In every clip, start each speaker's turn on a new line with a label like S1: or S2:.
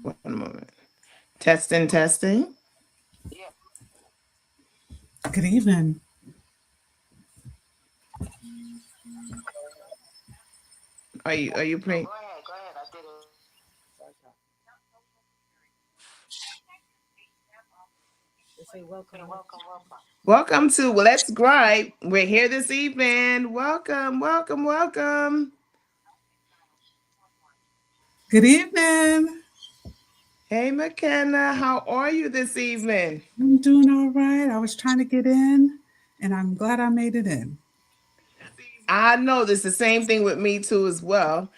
S1: One moment. Testing, testing.
S2: Good evening.
S1: Are you playing?
S3: Go ahead. I did it. They say welcome.
S1: Welcome to Let's Gripe. We're here this evening. Welcome, welcome, welcome.
S2: Good evening.
S1: Hey, Mckenna, how are you this evening?
S2: I'm doing all right. I was trying to get in, and I'm glad I made it in.
S1: I know this is the same thing with me too as well.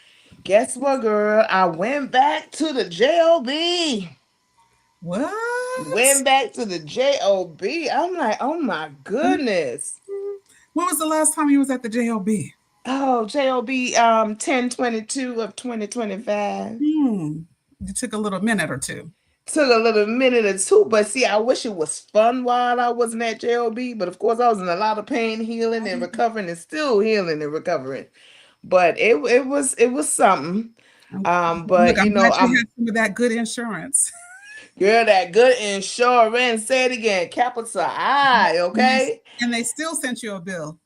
S1: Guess what, girl? I went back to the job.
S2: What?
S1: Went back to the job. I'm like, oh my goodness.
S2: When was the last time you was at the JLB?
S1: Oh, job 10/22 of 2025.
S2: You took a little minute or two.
S1: Took a little minute or two, but see, I wish it was fun while I wasn't at job. But of course, I was in a lot of pain, healing and recovering, and still healing and recovering. But it was something.
S2: Look,
S1: But
S2: I'm glad you
S1: I'm
S2: had some of that good insurance.
S1: girl, that good insurance. Say it again, capital I. Okay.
S2: And they still sent you a bill.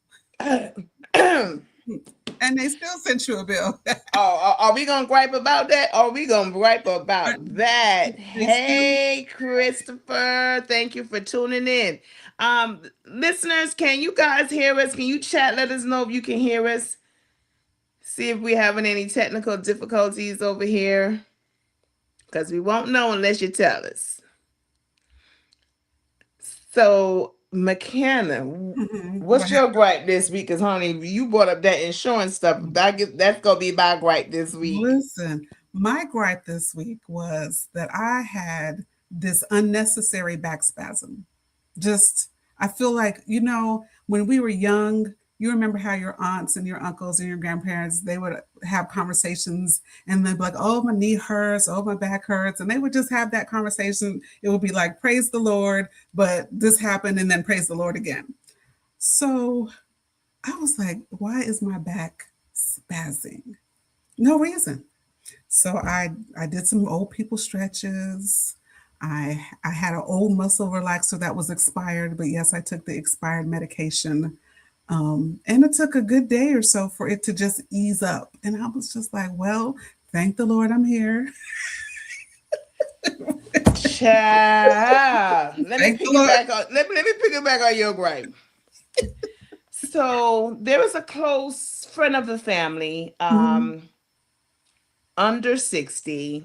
S2: And they still sent you a bill.
S1: Oh, are we gonna gripe about that? Are we gonna gripe about that?
S2: They still.
S1: Hey, Christopher, thank you for tuning in. Listeners, can you guys hear us? Can you chat? Let us know if you can hear us. See if we're having any technical difficulties over here, because we won't know unless you tell us. So, Mckenna, what's
S2: What
S1: your gripe this week? Because, honey, you brought up that insurance stuff. That's gonna be my gripe this week.
S2: Listen, my gripe this week was that I had this unnecessary back spasm. Just, I feel like, when we were young, you remember how your aunts and your uncles and your grandparents, they would have conversations and they'd be like, oh, my knee hurts, oh, my back hurts. And they would just have that conversation. It would be like, praise the Lord, but this happened and then praise the Lord again. So I was like, why is my back spazzing? No reason. So I did some old people stretches. I had an old muscle relaxer that was expired, but yes, I took the expired medication. And it took a good day or so for it to just ease up. And I was just like, well, thank the Lord I'm here.
S1: Child. Let me
S2: Thank the Lord.
S1: piggyback on your gripe. So there was a close friend of the family, under 60.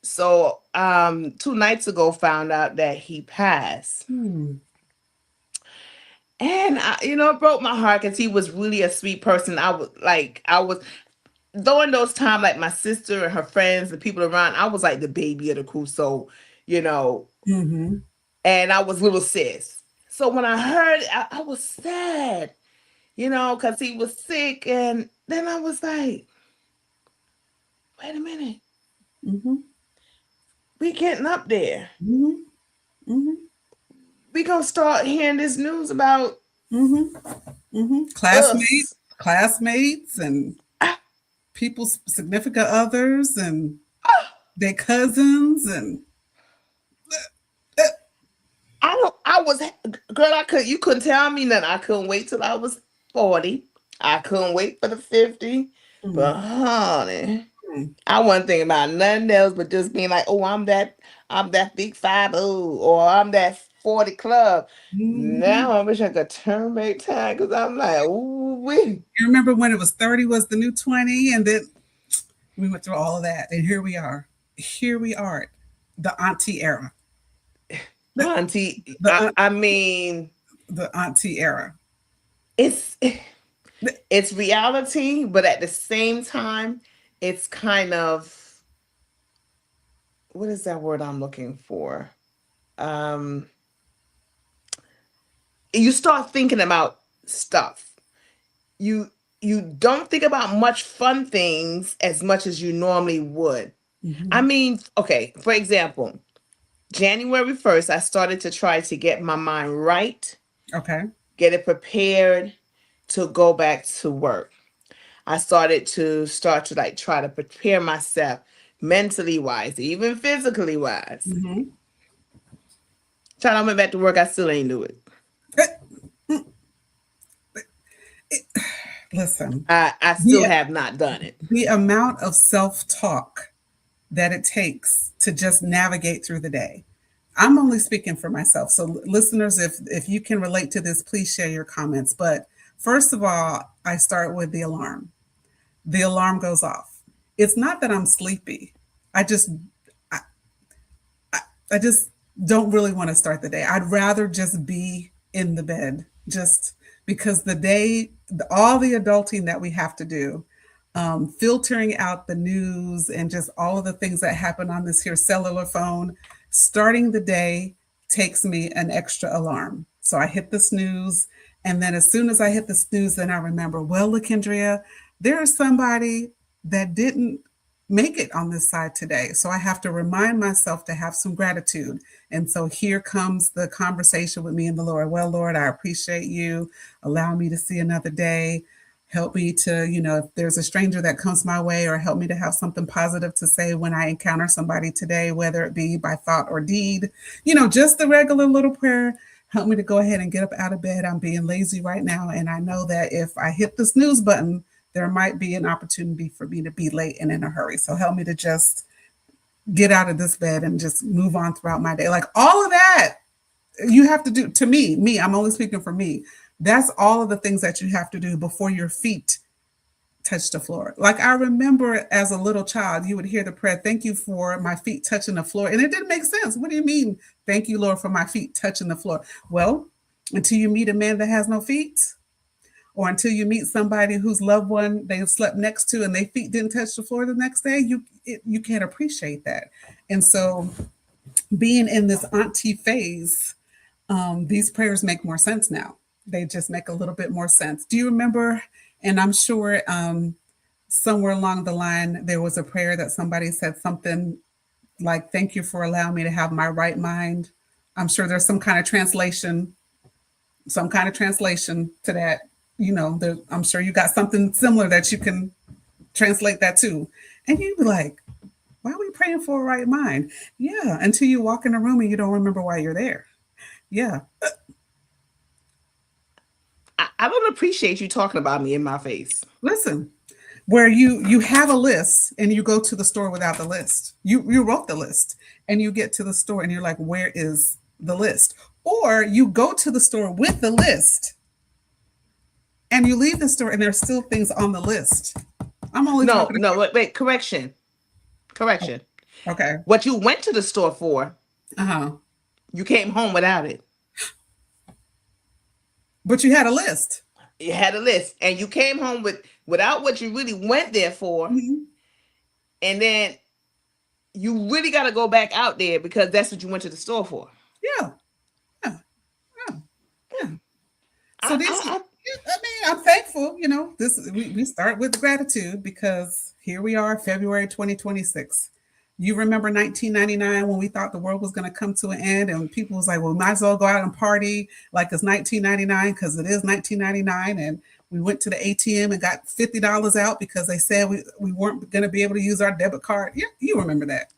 S1: So 2 nights ago found out that he passed. And it broke my heart because he was really a sweet person. I was during those times, like my sister and her friends and people around, I was like the baby of the crew. So, you know, and I was little sis. So when I heard, I was sad, because he was sick. And then I was like, wait a minute,
S2: Mm-hmm.
S1: we getting up there.
S2: Mm-hmm. Mm-hmm.
S1: We gonna start hearing this news about
S2: Mm-hmm. Mm-hmm.
S1: us.
S2: Classmates, and
S1: I,
S2: people's significant others, and
S1: I
S2: their cousins, and uh,
S1: I was, girl, I could, you couldn't tell me nothing. I couldn't wait till I was 40. I couldn't wait for the 50.
S2: mm,
S1: But honey,
S2: mm,
S1: I wasn't thinking about nothing else but just being like, oh, I'm that big 50, or I'm that 40 club.
S2: mhm.
S1: Now I wish I could turn back time because I'm like, ooh, we.
S2: You remember when it was 30 was the new 20, and then we went through all of that, and here we are. Here we are, the auntie era. The,
S1: Auntie,
S2: the,
S1: I mean,
S2: the auntie era.
S1: it's
S2: The-
S1: it's reality, but at the same time, it's kind of, what is that word I'm looking for? Um, you start thinking about stuff. You you don't think about much fun things as much as you normally would. I
S2: Mhm.
S1: mean, okay, for example, January 1st, I started to try to get my mind right,
S2: Okay.
S1: get it prepared to go back to work. I started to like try to prepare myself mentally wise, even physically wise.
S2: Mhm.
S1: Child, I went back to work. I still ain't do it.
S2: Eh, mm, Listen,
S1: I
S2: the,
S1: still have not done it.
S2: the amount of self talk that it takes to just navigate through the day. I'm only speaking for myself. So listeners, if you can relate to this, please share your comments. But first of all, I start with the alarm. The alarm goes off. It's not that I'm sleepy. I just I, I just don't really want to start the day. I'd rather just be in the bed, just because the day, all the adulting that we have to do, filtering out the news and just all of the things that happen on this here cellular phone, starting the day takes me an extra alarm. So I hit the snooze. And then as soon as I hit the snooze, then I remember, well, LaKendria, there is somebody that didn't make it on this side today. So I have to remind myself to have some gratitude. And so here comes the conversation with me and the Lord. Well, Lord, I appreciate you. Allow me to see another day. Help me to, if there's a stranger that comes my way, or help me to have something positive to say when I encounter somebody today, whether it be by thought or deed. Just the regular little prayer. Help me to go ahead and get up out of bed. I'm being lazy right now. And I know that if I hit the snooze button, there might be an opportunity for me to be late and in a hurry. So help me to just get out of this bed and just move on throughout my day. Like all of that you have to do. To me, I'm only speaking for me. That's all of the things that you have to do before your feet touch the floor. Like I remember as a little child, you would hear the prayer, thank you for my feet touching the floor. And it didn't make sense. What do you mean? Thank you, Lord, for my feet touching the floor. Well, until you meet a man that has no feet, or until you meet somebody whose loved one they slept next to and their feet didn't touch the floor the next day, you can't appreciate that. And so being in this auntie phase, these prayers make more sense now. They just make a little bit more sense. Do you remember? And I'm sure somewhere along the line there was a prayer that somebody said something like, thank you for allowing me to have my right mind. I'm sure there's some kind of translation to that. I'm sure you got something similar that you can translate that to. And you'd be like, why are we praying for a right mind? Yeah, until you walk in a room and you don't remember why you're there. Yeah.
S1: I don't appreciate you talking about me in my face.
S2: Listen, where you have a list and you go to the store without the list. You wrote the list and you get to the store and you're like, where is the list? Or you go to the store with the list and you leave the store and there's still things on the list. I'm only
S1: No,
S2: talking
S1: no, wait, correction.
S2: about,
S1: Correction.
S2: okay.
S1: What you went to the store for,
S2: Uh-huh.
S1: you came home without it.
S2: But you had a list.
S1: You had a list and you came home without what you really went there for.
S2: Mhm.
S1: And then you really got to go back out there because that's what you went to the store for.
S2: Yeah. Yeah. Yeah. Yeah. So
S1: I,
S2: these,
S1: I,
S2: I mean, I'm thankful. We start with gratitude because here we are, February 2026. You remember 1999 when we thought the world was going to come to an end, and people was like, "Well, might as well go out and party like it's 1999 because it is 1999." And we went to the ATM and got $50 out because they said we weren't going to be able to use our debit card. Yeah, you remember that?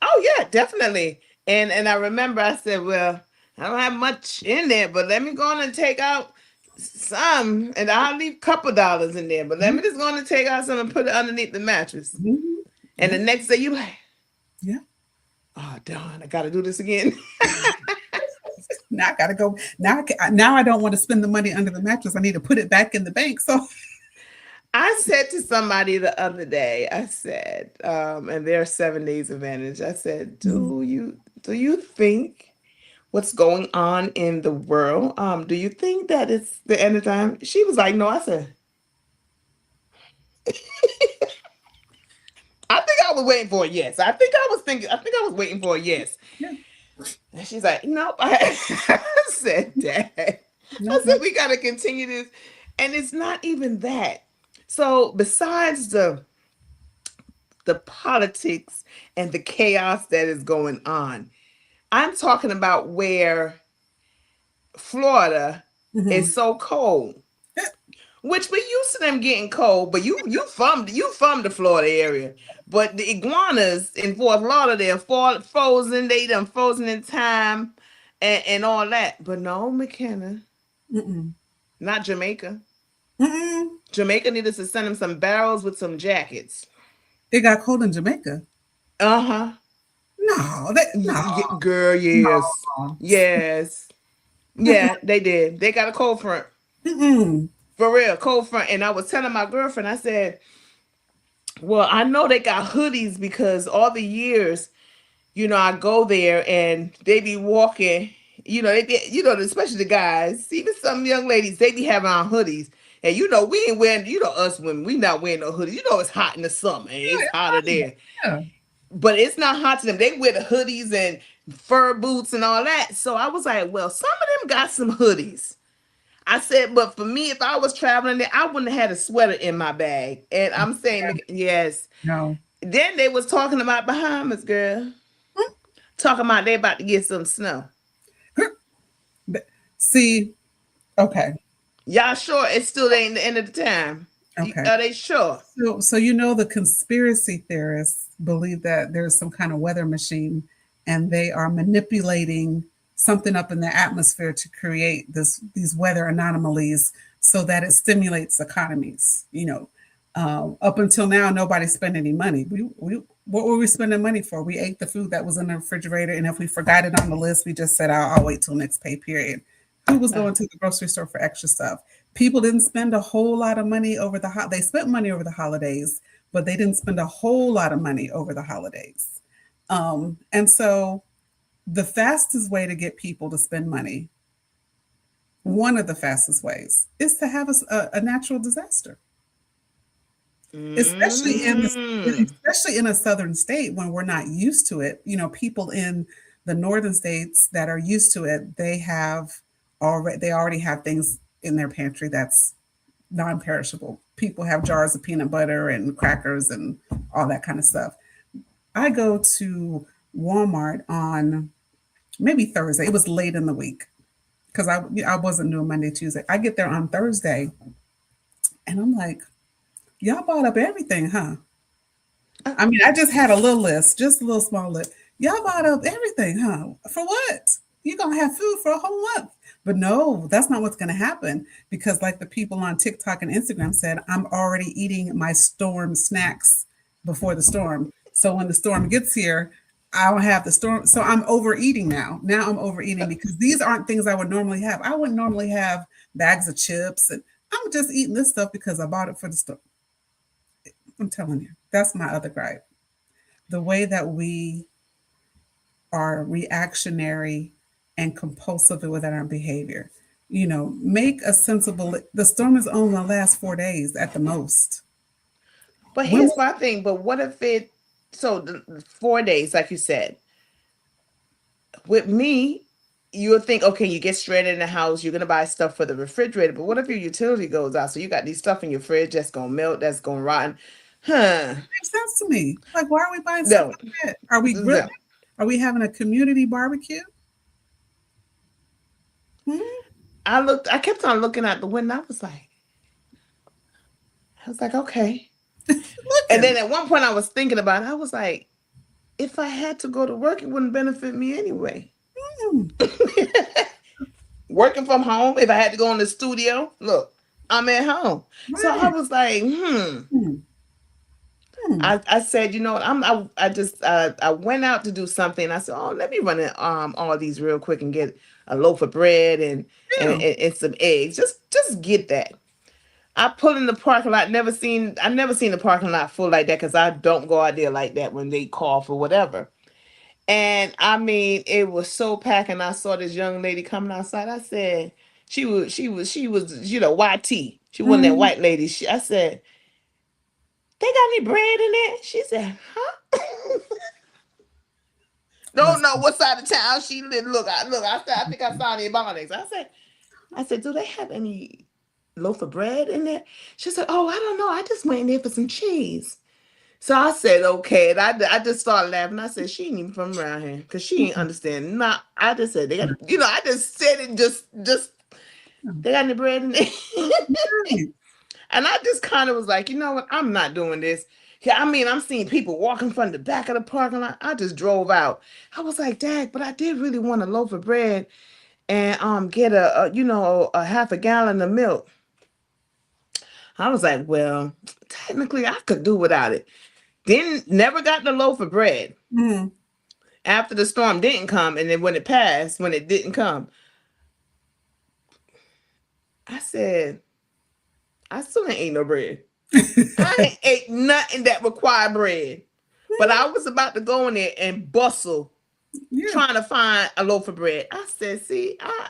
S1: Oh yeah, definitely. And I remember I said, well, I don't have much in there, but let me go on and take out some, and I'll leave a couple dollars in there, but let
S2: Mhm,
S1: me just go on and take out some and put it underneath the mattress.
S2: mhm.
S1: And
S2: Yeah,
S1: the next day you like,
S2: yeah.
S1: oh darn, I gotta do this again.
S2: Now I gotta go. Now I don't want to spend the money under the mattress. I need to put it back in the bank. So,
S1: I said to somebody the other day, I said, and their 7 days advantage, I said,
S2: mhm,
S1: do you think what's going on in the world? Do you think that it's the end of time? She was like, no. I said, I think I was waiting for a yes. I think I was waiting for a yes.
S2: yeah,
S1: And she's like, nope. I said, Dad. I
S2: no,
S1: said,
S2: no.
S1: we got to continue this. And it's not even that. So, besides the politics and the chaos that is going on, I'm talking about where Florida
S2: Mhm.
S1: is so cold.
S2: Yeah,
S1: Which we used to them getting cold, but you from the Florida area. But the iguanas in Fort Lauderdale frozen, they done frozen in time and all that. But no, McKenna,
S2: mm-mm,
S1: not Jamaica.
S2: mm-mm.
S1: Jamaica needed to send them some barrels with some jackets.
S2: It got cold in Jamaica.
S1: Uh-huh.
S2: No, no,
S1: Girl, yes.
S2: no.
S1: Yes. Yeah, they did. They got a cold front.
S2: Mm-mm.
S1: For real, cold front. And I was telling my girlfriend, I said, well, I know they got hoodies because all the years, I go there and they be walking, they be, especially the guys, even some young ladies, they be having on hoodies. And we ain't wearing, us women, we not wearing no hoodies. It's hot in the summer and
S2: Yeah,
S1: it's
S2: it's
S1: hotter
S2: fine.
S1: there.
S2: Yeah.
S1: But it's not hot to them. They wear the hoodies and fur boots and all that. So I was like, well, some of them got some hoodies. I said, but for me, if I was traveling there, I wouldn't have had a sweater in my bag. And I'm saying, yes.
S2: No.
S1: Then they was talking about Bahamas, girl. Talking about they about to get some snow.
S2: See, okay,
S1: Y'all sure it still ain't the end of the time?
S2: okay.
S1: Are they sure?
S2: So the conspiracy theorists believe that there's some kind of weather machine, and they are manipulating something up in the atmosphere to create these weather anomalies so that it stimulates economies. Up until now, nobody spent any money. We what were we spending money for? We ate the food that was in the refrigerator, and if we forgot it on the list, we just said, I'll wait till next pay period. Who was
S1: Uh,
S2: going to the grocery store for extra stuff? People didn't spend a whole lot of money over they spent money over the holidays, but they didn't spend a whole lot of money over the holidays. And so the fastest way to get people to spend money, one of the fastest ways, is to have a natural disaster, especially in
S1: mm.
S2: especially in a southern state when we're not used to it. People in the northern states that are used to it, they already have things in their pantry that's non-perishable. People have jars of peanut butter and crackers and all that kind of stuff. I go to Walmart on maybe Thursday. It was late in the week because I wasn't doing Monday, Tuesday. I get there on Thursday, and I'm like, y'all bought up everything, huh?
S1: Uh,
S2: I mean, I just had a little list, just a little small list. Y'all bought up everything, huh? For what? You're gonna have food for a whole month. But no, that's not what's gonna happen because, like the people on TikTok and Instagram said, I'm already eating my storm snacks before the storm. So when the storm gets here, I don't have the storm. So I'm overeating now. Now I'm overeating because these aren't things I would normally have. I wouldn't normally have bags of chips, and I'm just eating this stuff because I bought it for the store. I'm telling you, that's my other gripe. The way that we are reactionary and compulsive within our behavior. Make a sensible. The storm is only going to last 4 days at the most.
S1: but
S2: When
S1: here's my thing. But what if so the 4 days, like you said, with me? you'll think, okay, you get stranded in the house, you're gonna buy stuff for the refrigerator, but what if your utility goes out? So you got these stuff in your fridge that's gonna melt, that's gonna rotten. Huh.
S2: Makes sense to me. Like, why are we buying stuff
S1: No,
S2: like that? Are we grilling?
S1: no.
S2: Are we having a community barbecue? Hmm?
S1: I kept on looking out the window. I was like, okay. And then
S2: Looking.
S1: at one point I was thinking about it. I was like, if I had to go to work, it wouldn't benefit me anyway.
S2: Hmm.
S1: Working from home, if I had to go in the studio, look, I'm at home. So I
S2: Right.
S1: was like,
S2: Hmm. Hmm.
S1: I said, you know what? I just I went out to do something. I said, oh, let me run it all these real quick and get a loaf of bread
S2: Yeah.
S1: and some eggs. Just get that. I pulled in the parking lot. I never seen the parking lot full like that because I don't go out there like that when they call for whatever. And I mean, it was so packed. And I saw this young lady coming outside. I said, she was, YT. She wasn't that
S2: Hmm.
S1: white lady. I said, they got any bread in it? She said, huh? Don't know
S2: Listen.
S1: what side of town she lived. I said, I think I saw the Ebonics. I said, do they have any loaf of bread in there? She said, oh, I don't know. I just went in there for some cheese. So I said, okay. And I just started laughing. I said, she ain't even from around here because she ain't understand. Not. I just said, they got, I just said it just, they got any bread in there?
S2: Right.
S1: And I just kind of was like, you know what? I'm not doing this. Yeah, I mean, I'm seeing people walking from the back of the parking lot. I just drove out. I was like, Dad, but I did really want a loaf of bread and get a half a gallon of milk. I was like, well, technically I could do without it. Then never got the loaf of bread
S2: Hmm.
S1: after the storm didn't come, and then when it passed, when it didn't come, I said, I still ain't ate no bread. I ain't ate nothing that required bread. But I was about to go in there and bustle
S2: Yeah.
S1: trying to find a loaf of bread. I said, see, I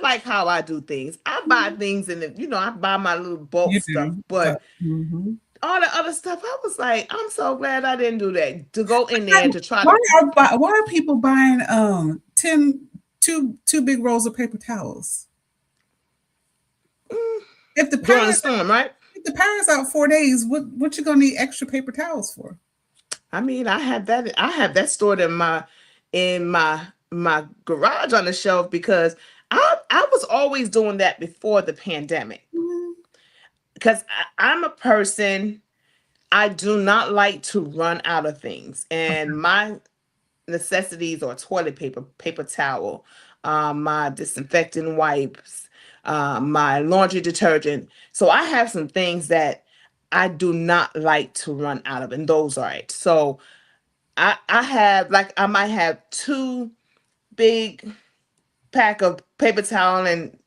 S1: like how I do things. I buy things and I buy my little bulk
S2: You
S1: stuff.
S2: do. So,
S1: But
S2: mhm.
S1: all the other stuff, I was like, I'm so glad I didn't do that. To go in there to try to
S2: Why are people buying 10 two big rolls of paper towels?
S1: mm,
S2: If the
S1: during the
S2: power's
S1: storm, right?
S2: if the power's out 4 days, what you gonna need extra paper towels for?
S1: I mean, I have that stored in my garage on the shelf because I was always doing that before the pandemic.
S2: Mhm.
S1: Because I'm a person, I do not like to run out of things. And my necessities are toilet paper, paper towel, my disinfectant wipes, my laundry detergent. So I have some things that I do not like to run out of, and those are it. So I have, like, I might have two big pack of paper towel and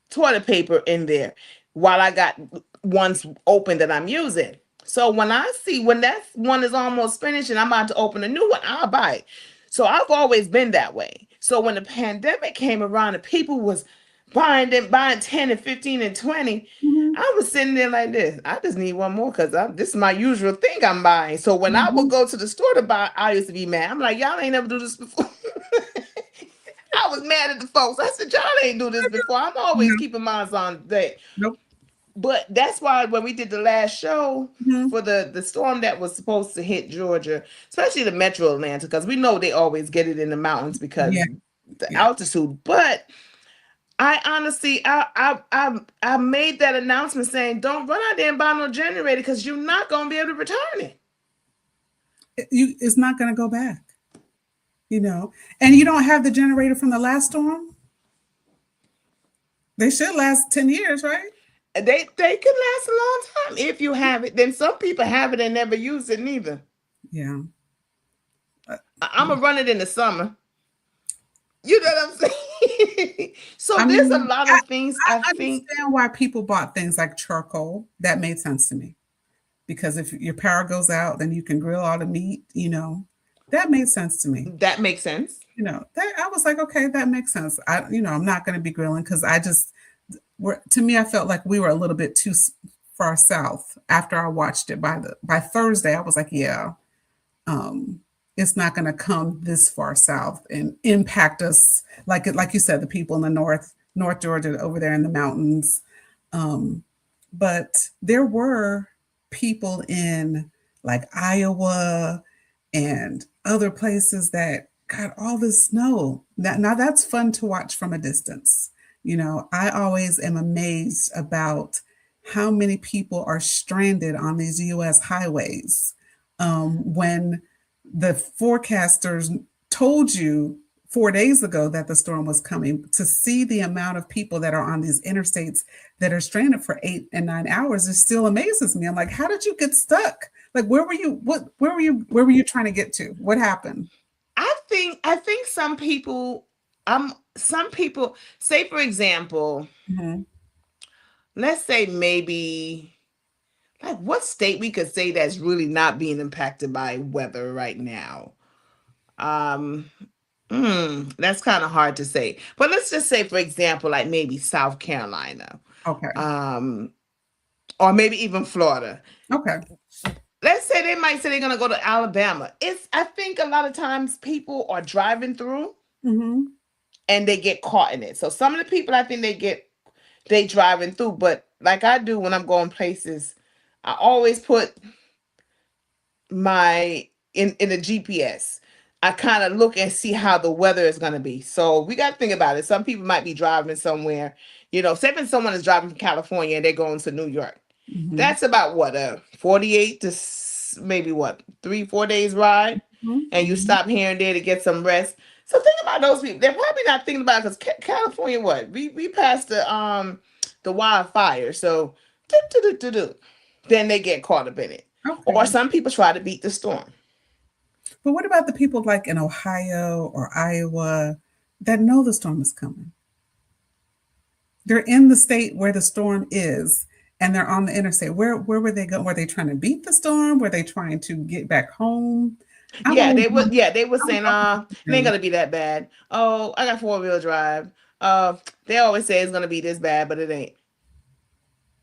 S1: toilet paper in there while I got ones open that I'm using. So when I see when that one is almost finished and I'm about to open a new one, I'll buy it. So I've always been that way. So when the pandemic came around and people was buying 10 and 15 and 20,
S2: Mhm.
S1: I was sitting there like this. I just need one more because this is my usual thing I'm buying. So when I would
S2: Mhm.
S1: go to the store to buy, I used to be mad. I'm like, y'all ain't never do this before. I was mad at the folks. I said, y'all ain't do this before. I'm always
S2: No,
S1: keeping mine on date.
S2: nope.
S1: But that's why when we did the last show
S2: Mhm.
S1: for the storm that was supposed to hit Georgia, especially the metro Atlanta, because we know they always get it in the mountains
S2: Yeah,
S1: because the
S2: yeah.
S1: altitude. But I honestly, I made that announcement saying, don't run out there and buy no generator because you're not gonna be able to return it.
S2: It's not gonna go back, you know. And you don't have the generator from the last storm. They should last 10 years, right?
S1: They can last a long time if you have it. Then some people have it and never use it neither.
S2: Yeah.
S1: I'm gonna run it in the summer. You know what I'm saying?
S2: I
S1: So there's a
S2: mean,
S1: lot
S2: I,
S1: of things I
S2: I
S1: think
S2: understand why people bought things like charcoal. That made sense to me because if your power goes out, then you can grill all the meat. You know, that made sense to me.
S1: that makes sense.
S2: You know, that I was like, okay, that makes sense. I'm not going to be grilling because to me, I felt like we were a little bit too far south after I watched it. By Thursday, I was like, yeah, um, it's not going to come this far south and impact us like you said, the people in the North Georgia over there in the mountains. Um, but there were people in like Iowa and other places that got all this snow. Now that's fun to watch from a distance. You know, I always am amazed about how many people are stranded on these U.S. highways when the forecasters told you 4 days ago that the storm was coming. To see the amount of people that are on these interstates that are stranded for 8 and 9 hours, it still amazes me. I'm like, how did you get stuck? Like, where were you? Where were you trying to get to? What happened?
S1: I think some people say, for example,
S2: Mm-hmm.
S1: let's say maybe like what state we could say that's really not being impacted by weather right now. Um that's kind of hard to say. But let's just say, for example, like maybe South Carolina.
S2: Okay.
S1: Um or maybe even Florida.
S2: Okay.
S1: Let's say they might say they're gonna go to Alabama. It's I think a lot of times people are driving through
S2: Mm-hmm.
S1: and they get caught in it. So some of the people I think they driving through, but like I do when I'm going places, I always put my in the GPS. I kind of look and see how the weather is going to be. So we got to think about it. Some people might be driving somewhere, say if someone is driving from California and they're going to New York.
S2: Mm-hmm.
S1: That's about what, 48 to maybe what, 3, 4 days ride. And you
S2: Mm-hmm.
S1: stop here and there to get some rest. So think about those people. They're probably not thinking about it because California, what? We passed the wildfire. So do, do, do, do, do. Then they get caught up in it. Or
S2: Okay.
S1: some people try to beat the storm.
S2: But what about the people like in Ohio or Iowa that know the storm is coming? They're in the state where the storm is and they're on the interstate. Where were they going? Were they trying to beat the storm? Were they trying to get back home? I've
S1: Yeah,
S2: always
S1: they would. Yeah, they were
S2: I'm
S1: saying, it ain't
S2: always
S1: gonna be that bad. Oh, I got 4-wheel drive. They always say it's gonna be this bad, but it ain't.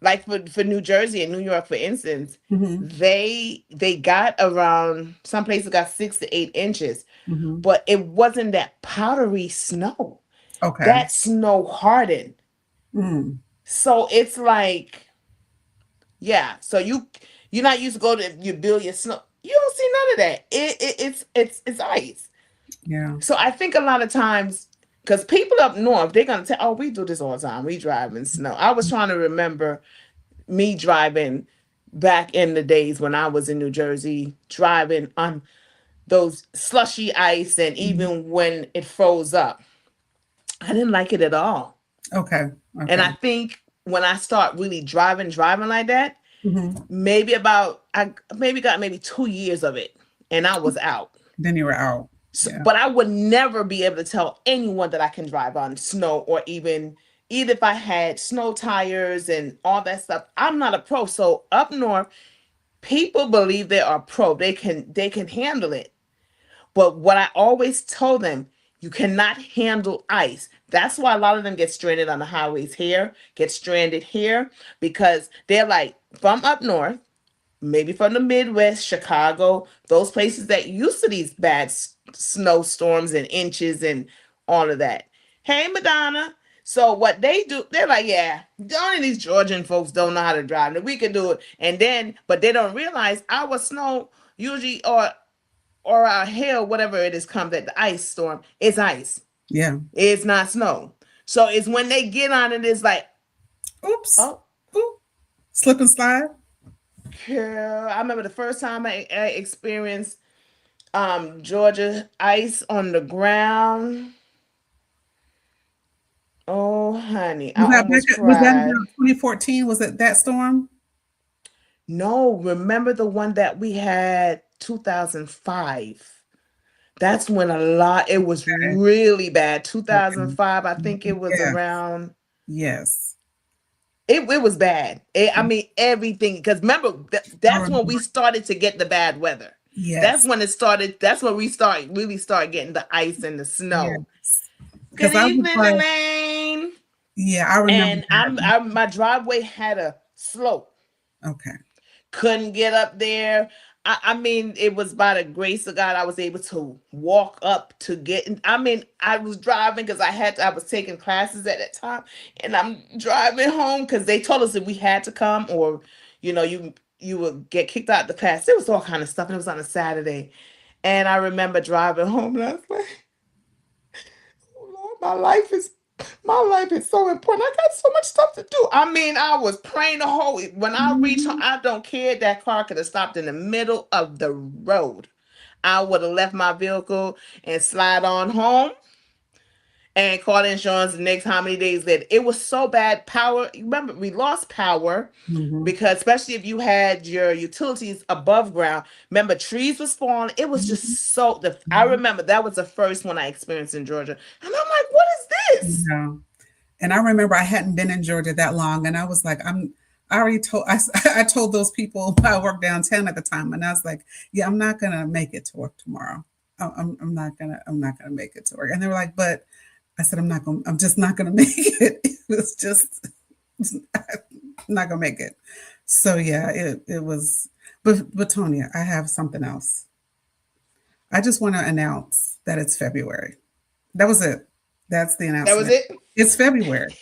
S1: Like for New Jersey and New York, for instance,
S2: mm-hmm.
S1: they got around some places got 6 to 8 inches,
S2: Mm-hmm.
S1: but it wasn't that powdery snow.
S2: Okay.
S1: That snow hardened.
S2: Mm.
S1: So it's like, yeah. So you're not used to go to you build your snow. You don't see none of that. It's ice.
S2: Yeah.
S1: So I think a lot of times, because people up north, they're gonna tell, oh, we do this all the time. We drive in snow. I was trying to remember me driving back in the days when I was in New Jersey, driving on those slushy ice, and
S2: Mhm.
S1: even when it froze up, I didn't like it at all.
S2: Okay.
S1: And
S2: Okay.
S1: I think when I start really driving like that,
S2: Mm-hmm.
S1: I maybe got maybe 2 years of it, and I was out.
S2: Then you were out.
S1: So,
S2: Yeah.
S1: but I would never be able to tell anyone that I can drive on snow, or even if I had snow tires and all that stuff. I'm not a pro. So up north, people believe they are pro. They can handle it. But what I always told them, you cannot handle ice. That's why a lot of them get stranded on the highways here, get stranded here, because they're like from up north, maybe from the Midwest, Chicago, those places that used to these bad snowstorms and inches and all of that. Hey, Madonna. So what they do, they're like, yeah, only these Georgian folks don't know how to drive. We can do it. And then, but they don't realize our snow usually, or our hail, whatever it is, comes at the ice storm, it's ice.
S2: Yeah.
S1: It's not snow. So it's when they get on it, it's like,
S2: Oops.
S1: oh,
S2: Oop. Slip and slide.
S1: girl. I remember the first time I experienced Georgia ice on the ground. Oh, honey, I almost
S2: Was that
S1: cried.
S2: around 2014? Was it that storm?
S1: No, remember the one that we had 2005? That's when it was
S2: Okay.
S1: really bad.
S2: Okay.
S1: 2005, I think it was
S2: Yeah.
S1: around.
S2: Yes.
S1: It was bad. I mean, everything. Because remember,
S2: I
S1: that's when
S2: remember.
S1: we started to get the bad weather. That's
S2: Yes.
S1: when it started. That's when we really start getting the ice and the snow.
S2: Yes.
S1: Good
S2: Because I was
S1: evening,
S2: like,
S1: Elaine.
S2: yeah, I remember
S1: And
S2: that.
S1: my driveway had a slope.
S2: Okay.
S1: Couldn't get up there. I mean, it was by the grace of God I was able to walk up to get. I mean, I was driving because I was taking classes at that time, and I'm driving home because they told us that we had to come, or you would get kicked out of the class. There was all kind of stuff, and it was on a Saturday. And I remember driving home, and I was like, "Oh Lord, my life is so important. I got so much stuff to do." I mean, I was praying the whole. When I reached home,
S2: Mhm.
S1: I don't care. That car could have stopped in the middle of the road. I would have left my vehicle and slide on home and call insurance the next how many days later. It was so bad. Power. Remember, we lost power
S2: Mhm.
S1: because especially if you had your utilities above ground. Remember, trees was falling. It was
S2: Mhm.
S1: just so. I
S2: Mhm.
S1: remember that was the first one I experienced in Georgia, and I'm like, what is this?
S2: Yeah. And I remember I hadn't been in Georgia that long, and I was like, I already told I told those people I worked downtown at the time, and I was like, yeah, I'm not gonna make it to work tomorrow. I'm not gonna make it to work. And they were like, but I said, I'm just not gonna make it. It was just I'm not gonna make it. So yeah, it was. But Tonia, I have something else. I just want to announce that it's February. That was it. That's the
S1: That was
S2: announcement.
S1: it.
S2: It's February.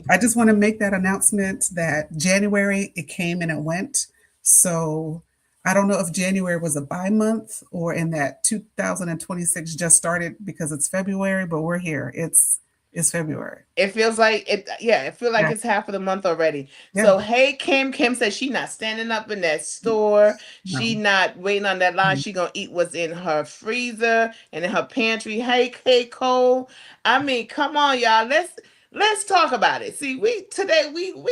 S2: I just want to make that announcement that January it came and it went. So I don't know if January was a bi month or in that 2026 just started because it's February, but we're here. It's February.
S1: It feels like it. Yeah, it feels like
S2: Yeah.
S1: it's half of the month already.
S2: Yeah.
S1: So hey, Kim. Kim says she not standing up in that store.
S2: No.
S1: She not waiting on that line. She gonna eat what's in her freezer and in her pantry. Hey, Cole. I mean, come on, y'all. Let's talk about it. See, we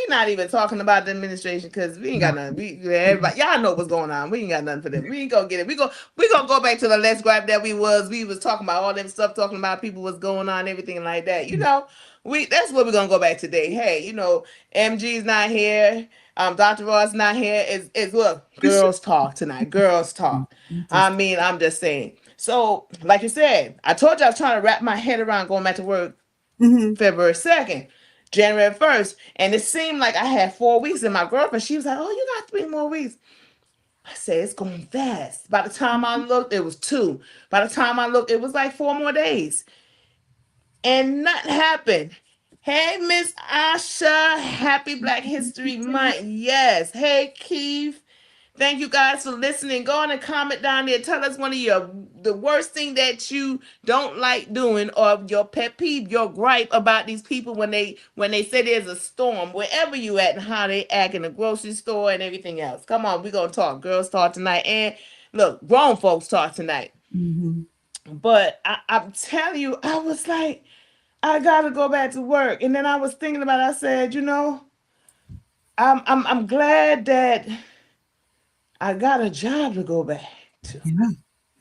S1: not even talking about the administration because we ain't
S2: No.
S1: got nothing. Everybody, y'all know what's going on. We ain't got nothing for them. We ain't gonna get it. We gonna go back to the Let's Gripe that we was talking about all them stuff, talking about people what's going on, everything like that. We that's what we're gonna go back today. Hey, MG's not here. Dr. Ross not here. Is look,
S2: It's just,
S1: girls talk tonight. Girls talk. I
S2: just
S1: mean, I'm just saying. So, like you said, I told you I was trying to wrap my head around going back to work
S2: hmm
S1: February 2nd, January 1st. And it seemed like I had 4 weeks. And my girlfriend, she was like, "Oh, you got 3 more weeks." I said, "It's going fast." By the time I looked, it was two. By the time I looked, it was like 4 more days. And nothing happened. Hey, Miss Asha, happy Black History Month. Yes. Hey, Keith. Thank you guys for listening. Go on and comment down there. Tell us one of the worst thing that you don't like doing, or your pet peeve, your gripe about these people when they say there's a storm, wherever you at, and how they act in the grocery store and everything else. Come on, we're gonna talk. Girls talk tonight. And look, grown folks talk tonight.
S2: hmm
S1: But I'm telling you, I was like, I gotta go back to work. And then I was thinking about it, I said, I'm glad that I got a job to go back to.
S2: yeah,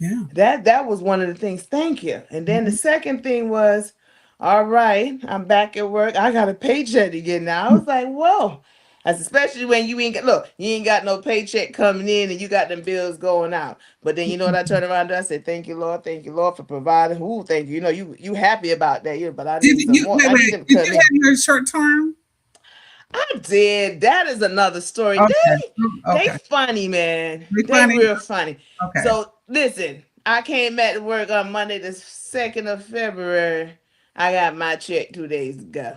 S2: yeah.
S1: That was one of the things. Thank you. And then the
S2: Mhm.
S1: second thing was, all right, I'm back at work. I got a paycheck to get now. I was like, whoa. That's especially when you ain't got no paycheck coming in and you got them bills going out. But then you know what I turned around and I said, thank you, Lord, for providing. Ooh, thank you. You happy about that, but I
S2: Did
S1: need some
S2: you
S1: more.
S2: wait,
S1: I need
S2: wait?
S1: them to
S2: Did
S1: come
S2: you
S1: in.
S2: have your short term?
S1: I did. That is another story.
S2: Okay.
S1: They
S2: Okay.
S1: funny, man. They
S2: Refunding?
S1: real funny.
S2: Okay.
S1: So listen, I came back to work on Monday the 2nd of February. I got my check 2 days ago.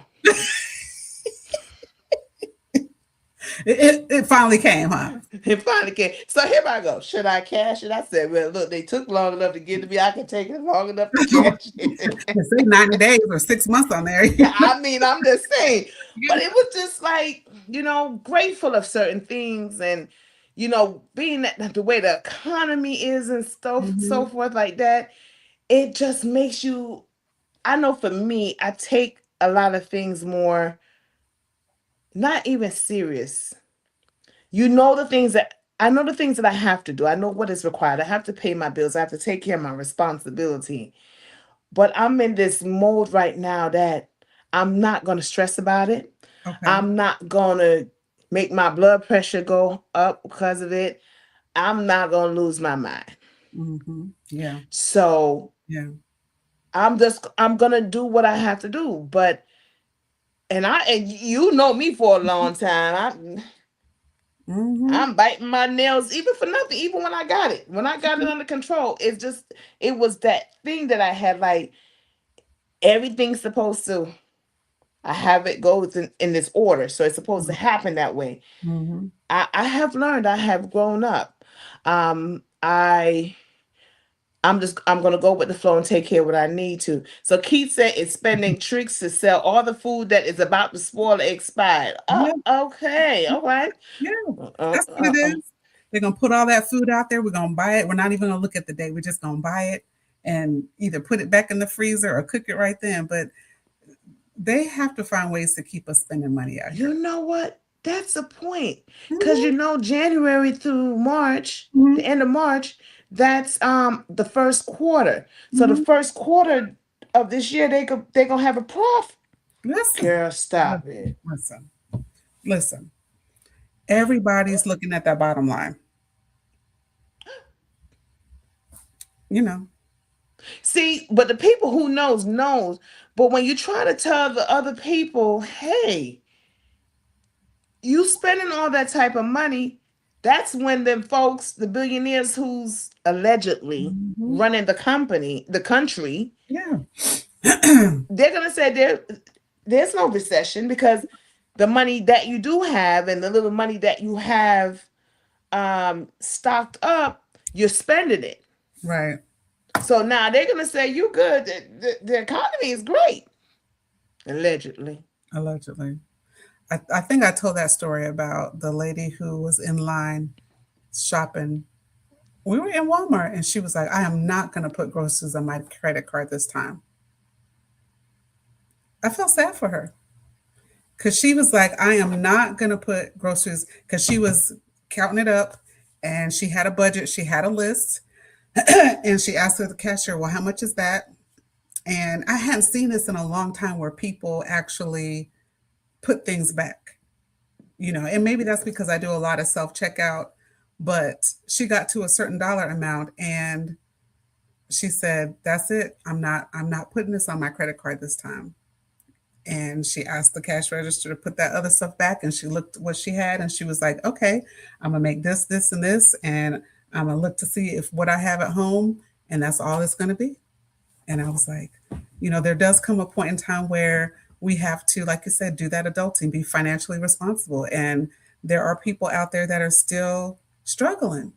S2: It finally came, huh?
S1: It finally came. So here I go. Should I cash it? I said, well, look, they took long enough to get to me. I can take it long enough to cash it.
S2: They say 90 days or 6 months on there.
S1: I mean, I'm just saying. But it was just like, grateful of certain things, and, being that the way the economy is and stuff, so
S2: hmm
S1: forth like that, it just makes you, I know for me, I take a lot of things more, not even serious. I know the things that I have to do. I know what is required. I have to pay my bills. I have to take care of my responsibility. But I'm in this mode right now that I'm not going to stress about it.
S2: Okay.
S1: I'm not going to make my blood pressure go up because of it. I'm not going to lose my mind.
S2: Yeah.
S1: So
S2: Yeah.
S1: I'm going to do what I have to do. But, and you know me for a long time.
S2: Mm-hmm.
S1: I'm biting my nails even for nothing, even when I got it. When I got it under control, it was that thing that I had like everything's supposed to I have it goes in this order. So it's supposed to happen that way.
S2: Mm-hmm.
S1: I have learned, I have grown up. I'm gonna go with the flow and take care of what I need to. So Keith said it's spending tricks to sell all the food that is about to spoil or expired.
S2: Yeah,
S1: Okay, all right.
S2: yeah.
S1: Uh, uh,
S2: That's what
S1: uh,
S2: it
S1: uh.
S2: is. They're gonna put all that food out there. We're gonna buy it. We're not even gonna look at the date. We're just gonna buy it and either put it back in the freezer or cook it right then. But they have to find ways to keep us spending money out
S1: You
S2: here.
S1: know what? That's the point. Because
S2: Mm-hmm.
S1: January through March,
S2: Mm-hmm.
S1: the end of March, that's the first quarter. So the
S2: Mm-hmm.
S1: first quarter of this year, they gonna have a profit.
S2: Listen,
S1: Girl, stop
S2: listen,
S1: it.
S2: listen, listen. Everybody's looking at that bottom line. You know.
S1: See, but the people who knows. But when you try to tell the other people, hey, you spending all that type of money, that's when the folks, the billionaires who's allegedly
S2: Mm-hmm.
S1: running the country,
S2: Yeah.
S1: they're gonna say there's no recession because the money that you do have and the little money that you have stocked up, you're spending it.
S2: Right.
S1: So now they're gonna say you good. The economy is great, allegedly.
S2: Allegedly. I think I told that story about the lady who was in line shopping. We were in Walmart and she was like, I am not going to put groceries on my credit card this time. I felt sad for her because she was like, I am not going to put groceries because she was counting it up and she had a budget, she had a list, and she asked the cashier, well, how much is that? And I hadn't seen this in a long time where people actually put things back, and maybe that's because I do a lot of self checkout. But she got to a certain dollar amount and she said, that's it. I'm not putting this on my credit card this time. And she asked the cash register to put that other stuff back and she looked what she had and she was like, okay, I'm gonna make this and this and I'm gonna look to see if what I have at home and that's all it's gonna be. And I was like, there does come a point in time where we have to, like you said, do that adulting, be financially responsible. And there are people out there that are still struggling,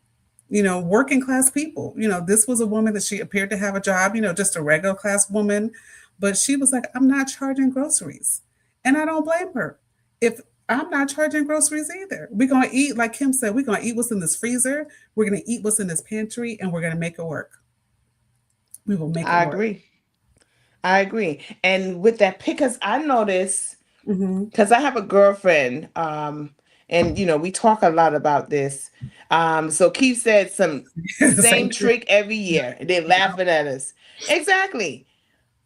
S2: working class people. This was a woman that she appeared to have a job, just a regular class woman. But she was like, I'm not charging groceries. And I don't blame her. If I'm not charging groceries either. We're going to eat, like Kim said, we're going to eat what's in this freezer. We're going to eat what's in this pantry and we're going to make it work. We will make it
S1: I
S2: work.
S1: agree. I agree. And with that, because I notice,
S2: Mm-hmm.
S1: because I have a girlfriend, and we talk a lot about this. So Keith said
S2: The same
S1: same
S2: thing.
S1: trick every year. They're laughing at us. Exactly.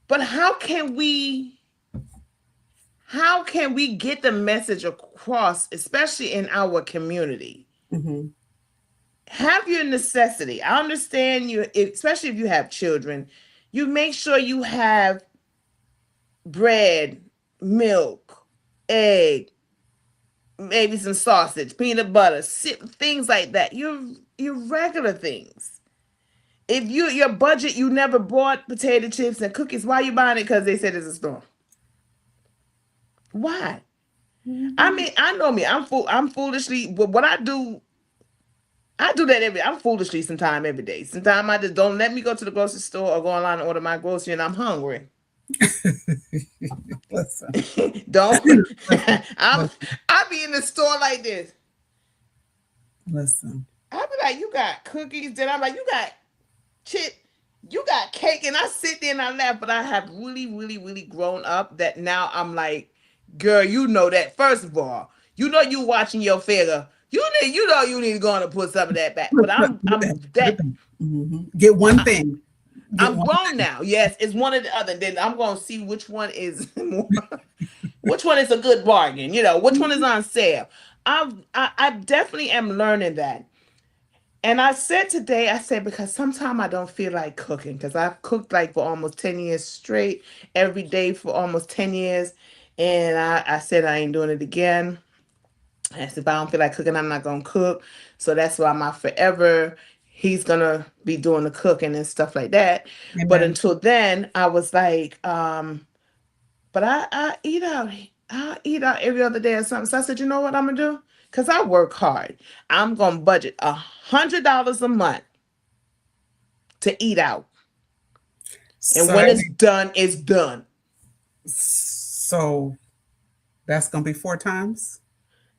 S1: But how can we get the message across, especially in our community?
S2: Mm-hmm.
S1: Have your necessity. I understand you, especially if you have children. You make sure you have bread, milk, egg, maybe some sausage, peanut butter, things like that. Your regular things. If your budget, you never bought potato chips and cookies. Why are you buying it? Because they said it's a store. Why? I
S2: Mm-hmm.
S1: mean, I know me. I'm foolishly. But what I do, I do that I'm foolishly sometime every day. Sometimes I just don't let me go to the grocery store or go online and order my grocery, and I'm hungry.
S2: Listen,
S1: Don't.
S2: listen,
S1: I'm.
S2: listen,
S1: I be in the store like this.
S2: listen.
S1: I be like, you got cookies. Then I'm like, you got chip, you got cake, and I sit there and I laugh. But I have really, really, really grown up that now I'm like, girl, you know that. First of all, you watching your figure. You need to go on and put some of that back. But
S2: Put,
S1: I'm
S2: put it back.
S1: I'm
S2: Put it
S1: that
S2: back. Mm-hmm. Get one
S1: I,
S2: thing. Get
S1: I'm
S2: one
S1: grown
S2: thing.
S1: now. Yes, it's one or the other. Then I'm gonna see which one is more, which one is a good bargain. Which one is
S2: Mhm.
S1: on sale. I definitely am learning that. And I said today, I said, because sometimes I don't feel like cooking because I've cooked like for almost 10 years straight, every day for almost 10 years. And I said I ain't doing it again. As if I don't feel like cooking, I'm not gonna cook. So that's why my forever, he's gonna be doing the cooking and stuff like that. But
S2: Amen.
S1: until then, I was like, but I eat out. I eat out every other day or something. So I said, you know what I'm gonna do? Cause I work hard. I'm gonna budget $100 a month to eat out. And
S2: So
S1: when
S2: that
S1: it's
S2: means,
S1: done, it's done.
S2: so that's gonna be 4 times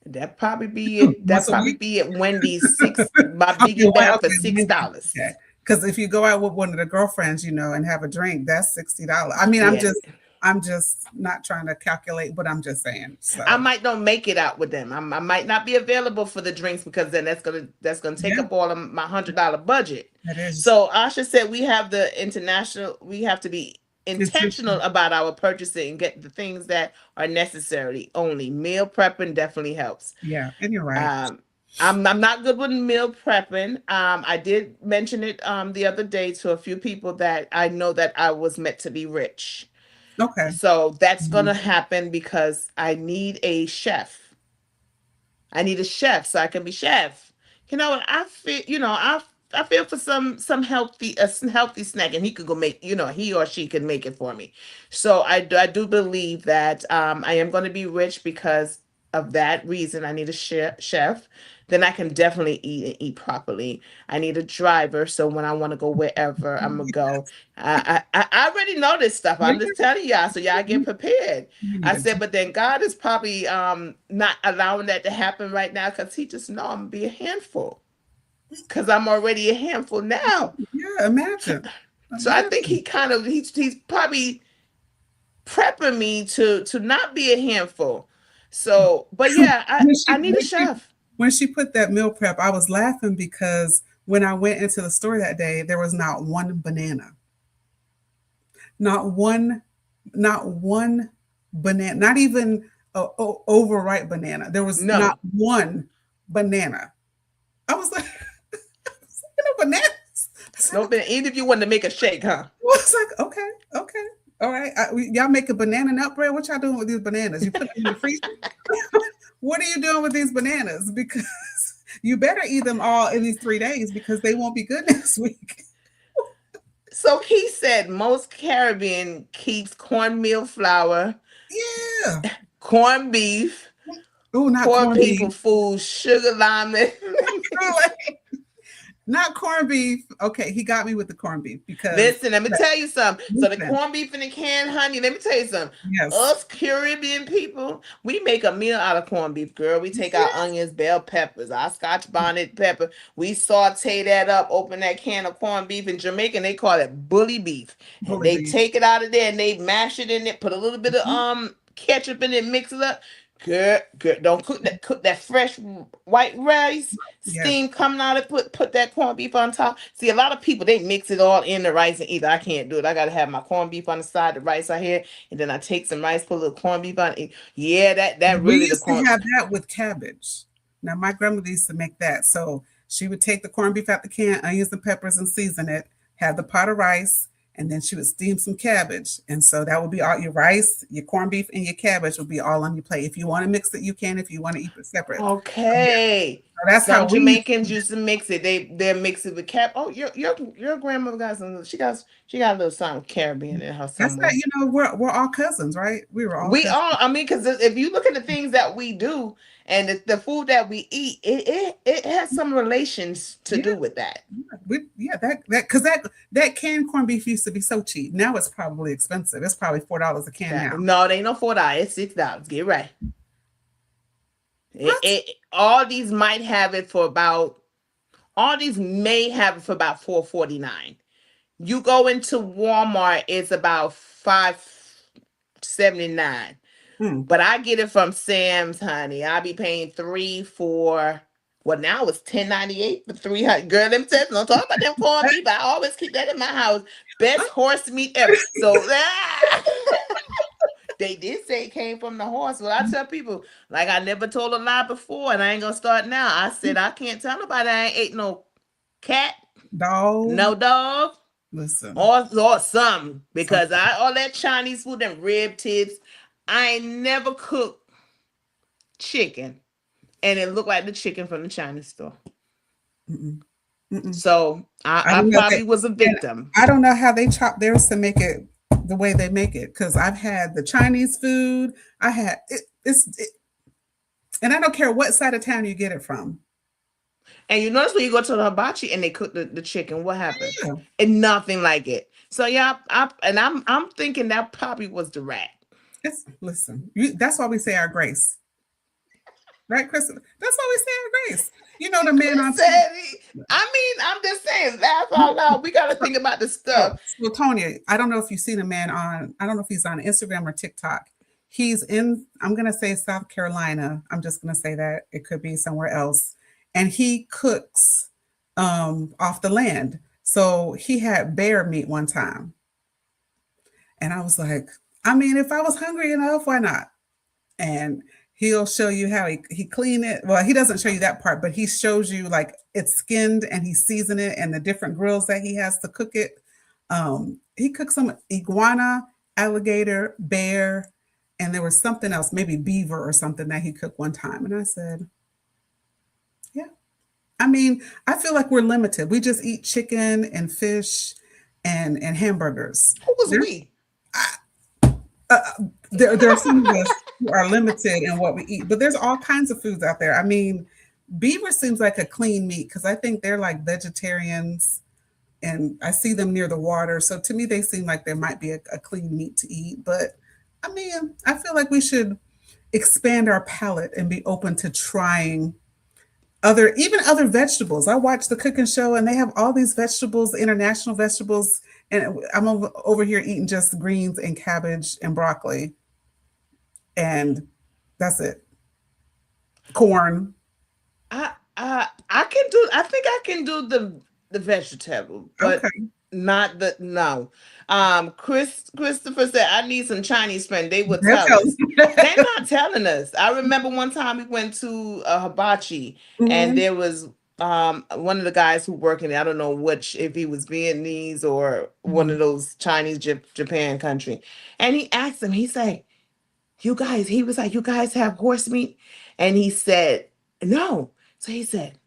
S1: That probably be it. That
S2: once a
S1: probably
S2: week.
S1: be it. Wendy's six, my
S2: Okay,
S1: biggie
S2: well,
S1: bag for
S2: okay,
S1: six
S2: Wendy's,
S1: dollars.
S2: okay. Because if you go out with one of the girlfriends, and have a drink, that's $60. I mean,
S1: Yeah.
S2: I'm just not trying to calculate, but I'm just saying.
S1: I
S2: So
S1: might not make it out with them. I might not be available for the drinks because then that's gonna take
S2: yeah,
S1: up all of my $100 budget.
S2: that is
S1: So Asha said we have the international. We have to be intentional
S2: intentional.
S1: about our purchasing and get the things that are necessary only. Meal prepping definitely helps.
S2: Yeah, and you're right.
S1: Um, I'm not good with meal prepping. I did mention it the other day to a few people that I know that I was meant to be rich.
S2: Okay.
S1: So that's
S2: Mhm.
S1: gonna happen because I need a chef. I need a chef so I can be chef. I feel I feel for some healthy some healthy snack, and he could go make he or she can make it for me. So I do believe that I am going to be rich because of that reason. I need a chef. Then I can definitely eat and eat properly. I need a driver, so when I want to go wherever I'm gonna go, I already know this stuff.
S2: Yeah,
S1: I'm just telling y'all, so y'all get prepared.
S2: you
S1: I
S2: need a
S1: said, but then God is probably not allowing that to happen right now because He just know I'm gonna be a handful because I'm already a handful now.
S2: yeah. Imagine,
S1: So I think
S2: imagine.
S1: he's probably prepping me to not be a handful. So, but yeah, I
S2: When
S1: I need a chef.
S2: she put that meal prep, I was laughing because when I went into the store that day, there was not one banana, not one, not one banana, not even a overripe banana. There was not
S1: No,
S2: one banana. I was like, bananas. I was like,
S1: no, but even if you want to make a shake, huh?
S2: okay, okay, all right. Y'all make a banana nut bread. What y'all doing with these bananas? You put them in the freezer. What are you doing with these bananas? Because you better eat them all in these 3 days because they won't be good next week.
S1: So he said most Caribbean keeps cornmeal flour,
S2: Yeah.
S1: corned beef,
S2: Oh, not
S1: poor
S2: corned beef.
S1: people food, sugar, lime.
S2: Not corned beef. Okay, he got me with the corned beef because
S1: Listen, let me tell you something. So the
S2: listen,
S1: corned beef in the can, honey, let me tell you something.
S2: yes,
S1: Us Caribbean people, we make a meal out of corned beef, girl. We take our
S2: yes,
S1: onions, bell peppers, our scotch bonnet pepper. We saute that up, open that can of corned beef. In Jamaican, they call it bully beef. And
S2: bully
S1: they
S2: beef.
S1: take it out of there and they mash it in it, put a little bit of
S2: Mhm.
S1: ketchup in it, mix it up. Girl, girl, don't cook that fresh white rice.
S2: Yes,
S1: Steam coming out of put that corned beef on top. See, a lot of people they mix it all in the rice and eat. I can't do it. I gotta have my corned beef on the side, the rice I here, and then I take some rice, put a little corned beef on it. Yeah, that
S2: we
S1: really the
S2: used to
S1: corn.
S2: have that with cabbage. Now my grandmother used to make that. So she would take the corned beef out the can, onions and peppers, and season it. Have the pot of rice, and then she would steam some cabbage. And so that would be all your rice, your corned beef, and your cabbage would be all on your plate. If you want to mix it, you can. If you want to eat it separate, so yeah,
S1: Okay.
S2: so that's how
S1: Some
S2: we used
S1: Jamaicans
S2: to do
S1: used to mix it. They mix it with cap. Oh, your grandmother got some. She got a little something Caribbean in her
S2: That's that,
S1: somewhere.
S2: we're all cousins, right? We were all
S1: We
S2: cousins.
S1: all, I mean, because if you look at the things that we do and the food that we eat, it has some relations to
S2: Yeah,
S1: do with that.
S2: yeah, that because that canned corned beef used to be so cheap. Now it's probably expensive. It's probably $4 a can now.
S1: No, they ain't no $4. It's $6. Get right.
S2: What?
S1: All these might have it for about. All these may have it for about 4.49. You go into Walmart, it's about 5.79.
S2: Hmm.
S1: But I get it from Sam's, honey. I be paying 3 4. Well, now it's 10.98 for 300. Girl, them says don't talk about them corned beef. I always keep that in my house. Best horse meat ever. So they did say it came from the horse. Well, I tell people, like I never told a lie before, and I ain't gonna start now. I said I can't tell nobody I ain't ate no cat,
S2: Dog.
S1: no dog,
S2: Listen.
S1: or some
S2: Some,
S1: because I all that Chinese food and rib tips. I ain't never cooked chicken. and it looked like the chicken from the Chinese store.
S2: Mm-mm. Mm-mm.
S1: So
S2: I
S1: I
S2: don't know if they,
S1: probably was a
S2: and
S1: victim.
S2: I don't know how they chop theirs to make it the way they make it. Because I've had the Chinese food. I had and I don't care what side of town you get it from.
S1: And you notice when you go to the hibachi and they cook the chicken, what happens?
S2: Yeah.
S1: And nothing like it. So yeah, I'm thinking that probably was the rat.
S2: Listen, that's why we say our grace, right, Chris? That's why we say our grace. You know the man on TV.
S1: Listen, I mean, I'm just saying, laugh out loud. We got to think about the stuff.
S2: So Tonia, I don't know if you've seen a man on. I don't know if he's on Instagram or TikTok. He's in. I'm gonna say South Carolina. I'm just gonna say that it could be somewhere else, and he cooks off the land. So he had bear meat one time, and I was like, I mean, if I was hungry enough, why not? And he'll show you how he clean it. Well, he doesn't show you that part, but he shows you like it's skinned and he season it and the different grills that he has to cook it. He cooked some iguana, alligator, bear, and there was something else, maybe beaver or something that he cooked one time. And I said, yeah. I mean, I feel like we're limited. We just eat chicken and fish and hamburgers.
S1: Who was
S2: There's
S1: we?
S2: uh, there are some of us who are limited in what we eat, but there's all kinds of foods out there. I mean, beaver seems like a clean meat because I think they're like vegetarians and I see them near the water. So to me, they seem like there might be a clean meat to eat. But I mean, I feel like we should expand our palate and be open to trying even other vegetables. I watch the cooking show and they have all these vegetables, international vegetables, and I'm over here eating just greens and cabbage and broccoli, and that's it. Corn.
S1: I can do. I think I can do the vegetable, but
S2: Okay.
S1: not the no. Christopher said I need some Chinese friend. They will
S2: They're
S1: tell us.
S2: telling.
S1: They're not telling us. I remember one time we went to a hibachi and
S2: Mhm.
S1: there was one of the guys who worked in it. I don't know which if he was Vietnamese or one
S2: Mhm.
S1: of those Chinese Japan country. And he asked him, he said, you guys, he was like, you guys have horse meat? And he said, no. So he said,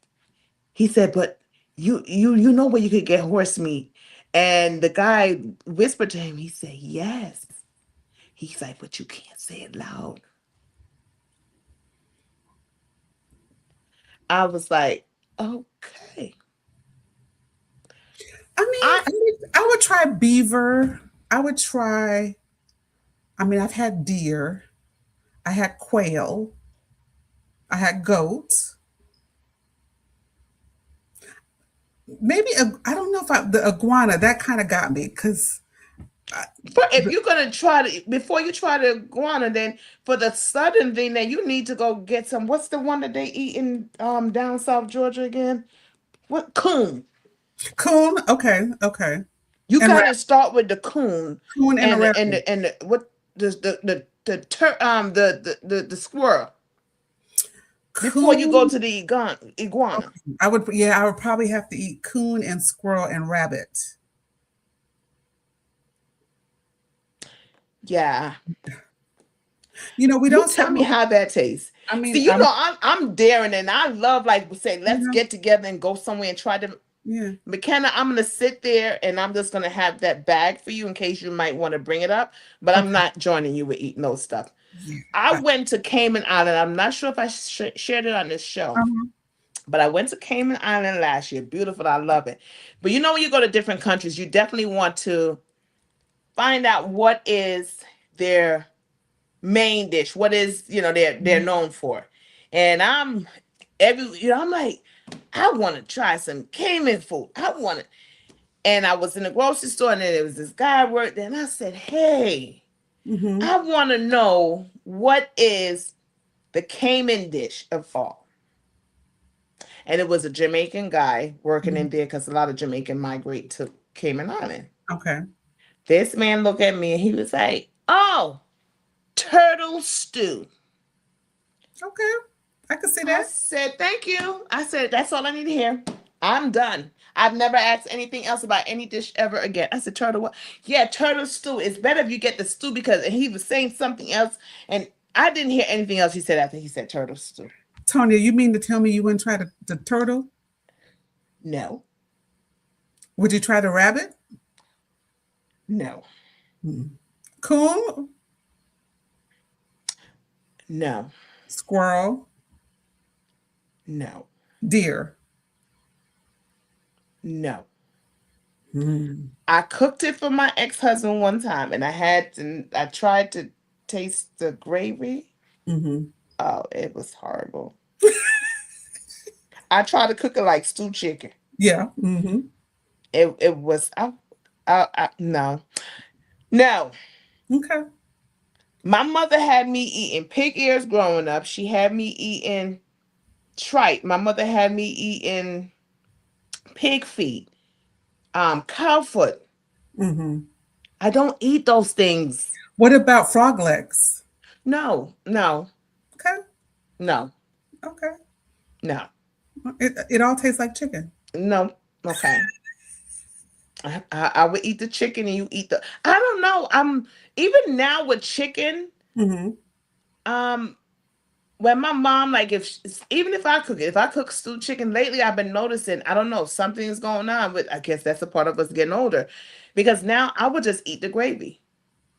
S1: but you know where you could get horse meat. And the guy whispered to him, he said, yes. He's like, but you can't say it loud. I was like, okay.
S2: I mean,
S1: I
S2: I would try beaver. I would try. I mean, I've had deer. I had quail. I had goat. Maybe I don't know if the iguana that kind of got me because
S1: but if you're gonna try to before you try the iguana, then for the southern thing, then you need to go get some. What's the one that they eat in down South Georgia again? What coon?
S2: coon. Okay, okay,
S1: You
S2: and
S1: gotta start with the coon
S2: coon and a rabbit.
S1: and the what the squirrel before you go
S2: Coon.
S1: to the iguana.
S2: I would. Yeah, I would probably have to eat coon and squirrel and rabbit.
S1: Yeah,
S2: You know, we
S1: you
S2: don't say.
S1: tell me how that tastes.
S2: I
S1: See,
S2: mean,
S1: you know, I'm daring and I love like say, let's
S2: yeah,
S1: get together and go somewhere and try to
S2: yeah.
S1: McKenna, I'm gonna sit there and I'm just gonna have that bag for you in case you might want to bring it up, but I'm
S2: Okay.
S1: not joining you with eating those stuff.
S2: Yeah.
S1: I went to Cayman Island. I'm not sure if I shared it on this show,
S2: Um,
S1: but I went to Cayman Island last year. Beautiful, I love it. But you know, when you go to different countries, you definitely want to find out what is their main dish, what is they're known for, and I'm like, I want to try some Cayman food. I want to. And I was in the grocery store and then there was this guy worked there and I said, hey,
S2: mhm.
S1: I want to know what is the Cayman dish of all. And it was a Jamaican guy working in
S2: Mhm.
S1: there because a lot of Jamaican migrate to Cayman Island.
S2: Okay.
S1: This man looked at me and he was like, oh, turtle stew.
S2: Okay. I can see
S1: I
S2: that.
S1: said, thank you. I said, that's all I need to hear. I'm done. I've never asked anything else about any dish ever again. I said, turtle what? Yeah, turtle stew. It's better if you get the stew because he was saying something else. And I didn't hear anything else he said after he said turtle stew.
S2: Tonya, you mean to tell me you wouldn't try the turtle?
S1: No,
S2: Would you try the rabbit?
S1: no,
S2: Mm. Coon?
S1: no,
S2: Squirrel?
S1: no,
S2: Deer?
S1: no.
S2: Mm.
S1: I cooked it for my ex-husband one time, and I tried to taste the gravy.
S2: Mm-hmm.
S1: Oh, it was horrible. I tried to cook it like stew chicken.
S2: Yeah. Mm-hmm.
S1: It was no, no.
S2: Okay.
S1: My mother had me eating pig ears growing up. She had me eating tripe. My mother had me eating pig feet, cow foot.
S2: Mm-hmm.
S1: I don't eat those things.
S2: What about frog legs?
S1: No, no,
S2: Okay.
S1: no,
S2: Okay.
S1: no,
S2: It all tastes like chicken.
S1: no. Okay. I would eat the chicken and you eat the. I don't know. Even now with chicken.
S2: Mm-hmm.
S1: Um, when my mom like even if I cook it, if I cook stewed chicken lately, I've been noticing. I don't know, something is going on. But I guess that's a part of us getting older, because now I would just eat the gravy,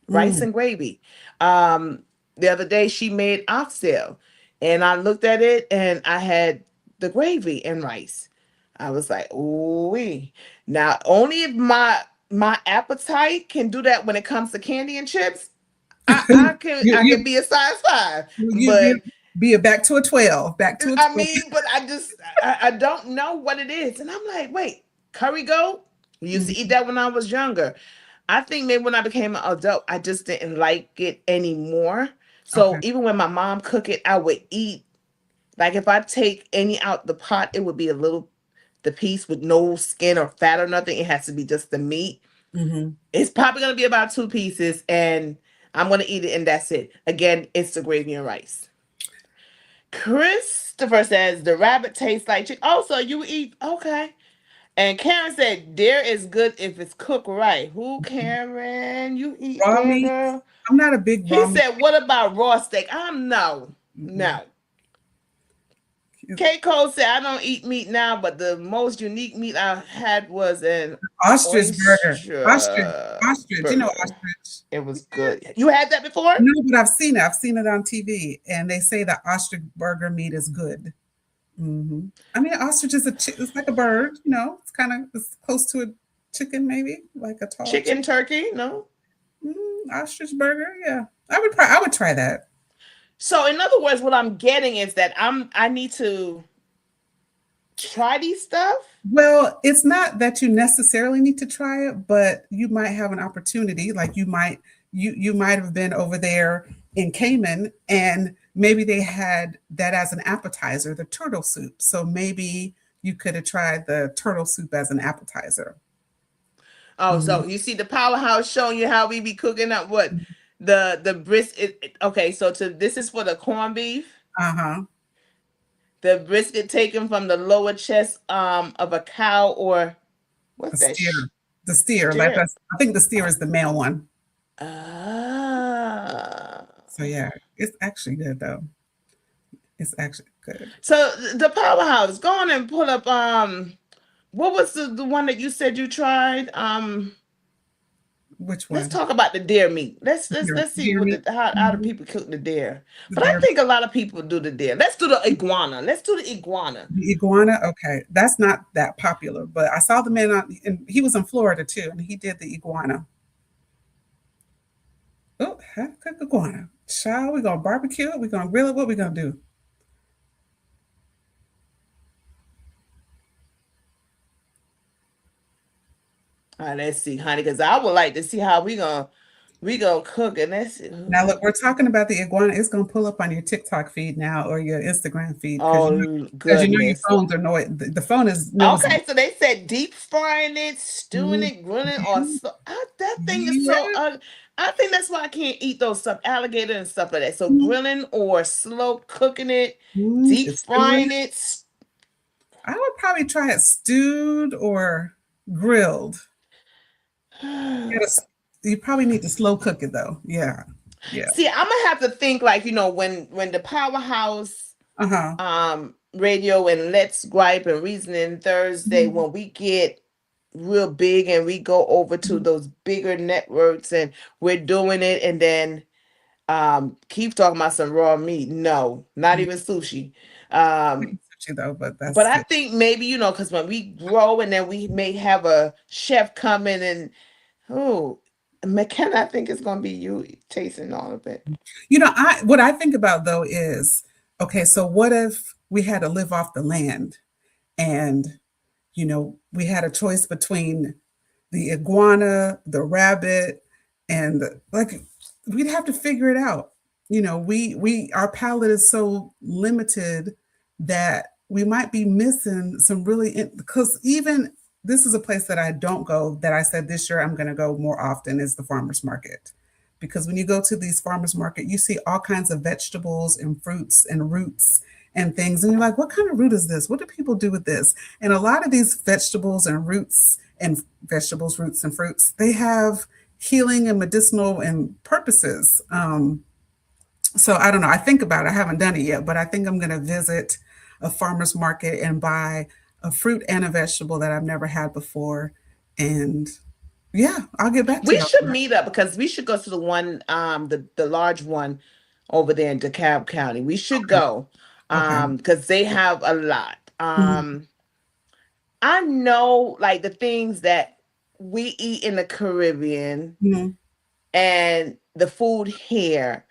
S1: rice
S2: Mm.
S1: and gravy. Um, the other day she made oxtail, and I looked at it and I had the gravy and rice. I was like, ooh wee. Now only if my appetite can do that when it comes to candy and chips,
S2: you,
S1: I
S2: you,
S1: can be a size five.
S2: you
S1: But
S2: be a back to a 12. Back to a
S1: I
S2: 12.
S1: mean, but I don't know what it is. And I'm like, wait, curry goat? We used to eat
S2: Mhm.
S1: that when I was younger. I think maybe when I became an adult, I just didn't like it anymore. So
S2: Okay.
S1: even when my mom cooked it, I would eat. Like if I take any out the pot, it would be a little the piece with no skin or fat or nothing. It has to be just the meat.
S2: Mm-hmm.
S1: It's probably gonna be about two pieces, and I'm gonna eat it, and that's it. Again, it's the gravy and rice. Christopher says the rabbit tastes like chicken. Oh, so you eat okay. And Karen said deer is good if it's cooked right. Who, Karen? You eat
S2: Raw
S1: deer,
S2: meat.
S1: girl?
S2: I'm not a big
S1: He
S2: raw meat.
S1: said, what about raw steak? No,
S2: Mm-mm.
S1: no. K Cole said I don't eat meat now, but the most unique meat I had was an
S2: Ostrich burger. Ostrich.
S1: oyster
S2: Ostrich. You know
S1: burger.
S2: ostrich.
S1: It was good. You had that before?
S2: No, but I've seen it. I've seen it on TV, and they say that ostrich burger meat is good. Hmm. I mean, ostrich is it's like a bird. It's kind of it's close to a chicken, maybe like a tall
S1: Chicken
S2: chicken.
S1: turkey? No.
S2: Ostrich burger. Yeah, I would try that.
S1: So in other words, what I'm getting is that I need to try these stuff.
S2: Well, it's not that you necessarily need to try it, but you might have an opportunity. Like you might have been over there in Cayman, and maybe they had that as an appetizer, the turtle soup. So maybe you could have tried the turtle soup as an appetizer.
S1: Oh,
S2: Mhm.
S1: so you see the powerhouse showing you how we be cooking up what the brisket. Okay, so to this is for the corned beef.
S2: Uh-huh.
S1: The brisket taken from the lower chest of a cow or
S2: The
S1: what's that?
S2: steer. The steer. Like
S1: Steer.
S2: I think the steer is the male one.
S1: Ah.
S2: So yeah, it's actually good though. It's actually good.
S1: So the powerhouse. Go on and pull up. What was the one that you said you tried?
S2: Which
S1: Let's
S2: one?
S1: talk about the deer meat. Let's let's
S2: Deer,
S1: let's see
S2: deer
S1: what
S2: meat.
S1: how do
S2: Mhm.
S1: people cook the deer.
S2: The
S1: But I
S2: deer.
S1: think a lot of people do the deer. Let's do the iguana. Let's do the iguana.
S2: The iguana, okay, that's not that popular, but I saw the man and he was in Florida too, and he did the iguana. Oh, how to cook iguana? Child, we gonna barbecue it? We gonna grill it? What we gonna do?
S1: All right, let's see, honey, because I would like to see how we gonna cook it. Let's see.
S2: Now look, we're talking about the iguana. It's gonna pull up on your TikTok feed now or your Instagram feed
S1: Oh
S2: because your
S1: goodness.
S2: phones are the phone is nosy.
S1: Okay, so they said deep frying it, stewing
S2: Mhm.
S1: it, grilling, or so. That thing is so.
S2: Yeah.
S1: I think that's why I can't eat those stuff, alligator and stuff like that. So
S2: Mhm.
S1: grilling or slow cooking it, deep
S2: It's stewing.
S1: frying it.
S2: I would probably try it stewed or grilled. You, gotta, you probably need to slow cook it though. Yeah. Yeah.
S1: See, I'm gonna have to think like when the powerhouse
S2: Uh-huh.
S1: Radio and Let's Gripe and Reasoning Thursday,
S2: Mhm.
S1: when we get real big and we go over to
S2: Mhm.
S1: those bigger networks and we're doing it, and then keep talking about some raw meat. No, not
S2: Mhm.
S1: even sushi.
S2: I
S1: Um
S2: eat sushi though, but
S1: but
S2: that's
S1: I
S2: it.
S1: think maybe, because when we grow and then we may have a chef come in and, oh, McKenna, I think it's gonna be you tasting all of it.
S2: I what I think about though is, okay, so what if we had to live off the land and we had a choice between the iguana, the rabbit, and like we'd have to figure it out. We our palate is so limited that we might be missing some really, because even this is a place that I don't go, that I said this year I'm going to go more often, is the farmers market. Because when you go to these farmers market, you see all kinds of vegetables and fruits and roots and things, and you're like, what kind of root is this? What do people do with this? And a lot of these vegetables, roots, and fruits, they have healing and medicinal and purposes. So I don't know. I think about it. I haven't done it yet, but I think I'm going to visit a farmer's market and buy a fruit and a vegetable that I've never had before. And yeah, I'll get back to
S1: We
S2: y'all.
S1: should meet up because we should go to the one, the large one over there in DeKalb County. We should
S2: Okay.
S1: go,
S2: Okay.
S1: because they have a lot.
S2: Mhm.
S1: I know, like, the things that we eat in the Caribbean
S2: Mhm.
S1: and the food here.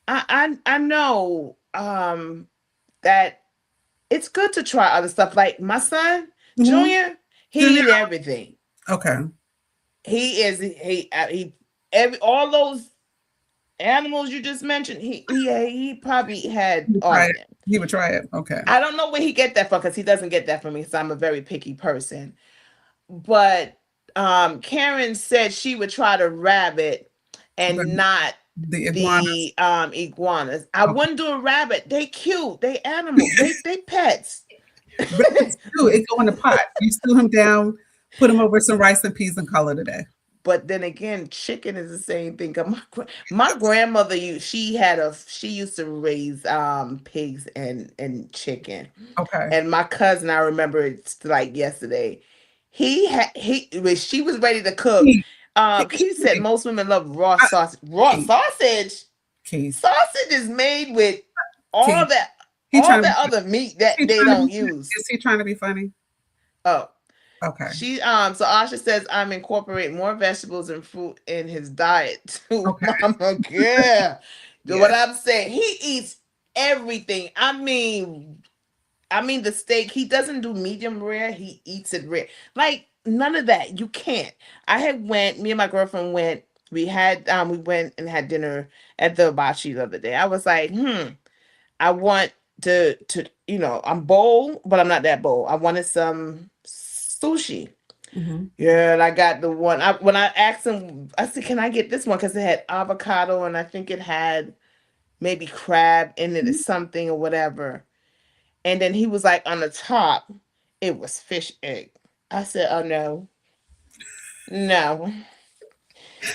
S1: I know that it's good to try other stuff. Like my son
S2: Mhm.
S1: Junior, he
S2: Junior.
S1: eat everything.
S2: Okay.
S1: He every all those animals you just mentioned. He probably had
S2: He would
S1: all
S2: try
S1: of
S2: it.
S1: them.
S2: He would try it. Okay.
S1: I don't know where he get that from, because he doesn't get that from me, because I'm a very picky person. But Karen said she would try the rabbit
S2: But
S1: and not
S2: the iguanas.
S1: the iguanas. I
S2: Okay.
S1: wouldn't do a rabbit. They cute. They animals. They pets.
S2: Rabbits too. It go in the pot. You stew him down, put him over some rice and peas, and call it a day.
S1: But then again, chicken is the same thing. 'Cause my grandmother she used to raise pigs and chicken.
S2: Okay.
S1: And my cousin, I remember it's like yesterday. When she was ready to cook,
S2: Keith,
S1: he said
S2: Keith,
S1: most women love raw
S2: uh,
S1: sausage. Raw
S2: Keith,
S1: sausage.
S2: Keith,
S1: Sausage is made with all
S2: Keith.
S1: that
S2: He
S1: all
S2: trying to
S1: that
S2: be.
S1: other meat that
S2: He
S1: they
S2: trying to be.
S1: don't use.
S2: Is he trying to be funny?
S1: Oh,
S2: Okay.
S1: she so Asha says I'm incorporating more vegetables and fruit in his diet too.
S2: Okay.
S1: Mama, yeah. What
S2: Yes.
S1: I'm saying, he eats everything. I mean the steak. He doesn't do medium rare. He eats it rare. Like none of that. You can't. I had went. Me and my girlfriend went. We went and had dinner at the hibachi the other day. I was like, I want to I'm bold, but I'm not that bold. I wanted some sushi.
S2: Hmm.
S1: Yeah, and I got the one. When I asked him, I said, "Can I get this one?" Because it had avocado and I think it had maybe crab in it or something or whatever. And then he was like, on the top, it was fish egg. I said, "Oh no, no."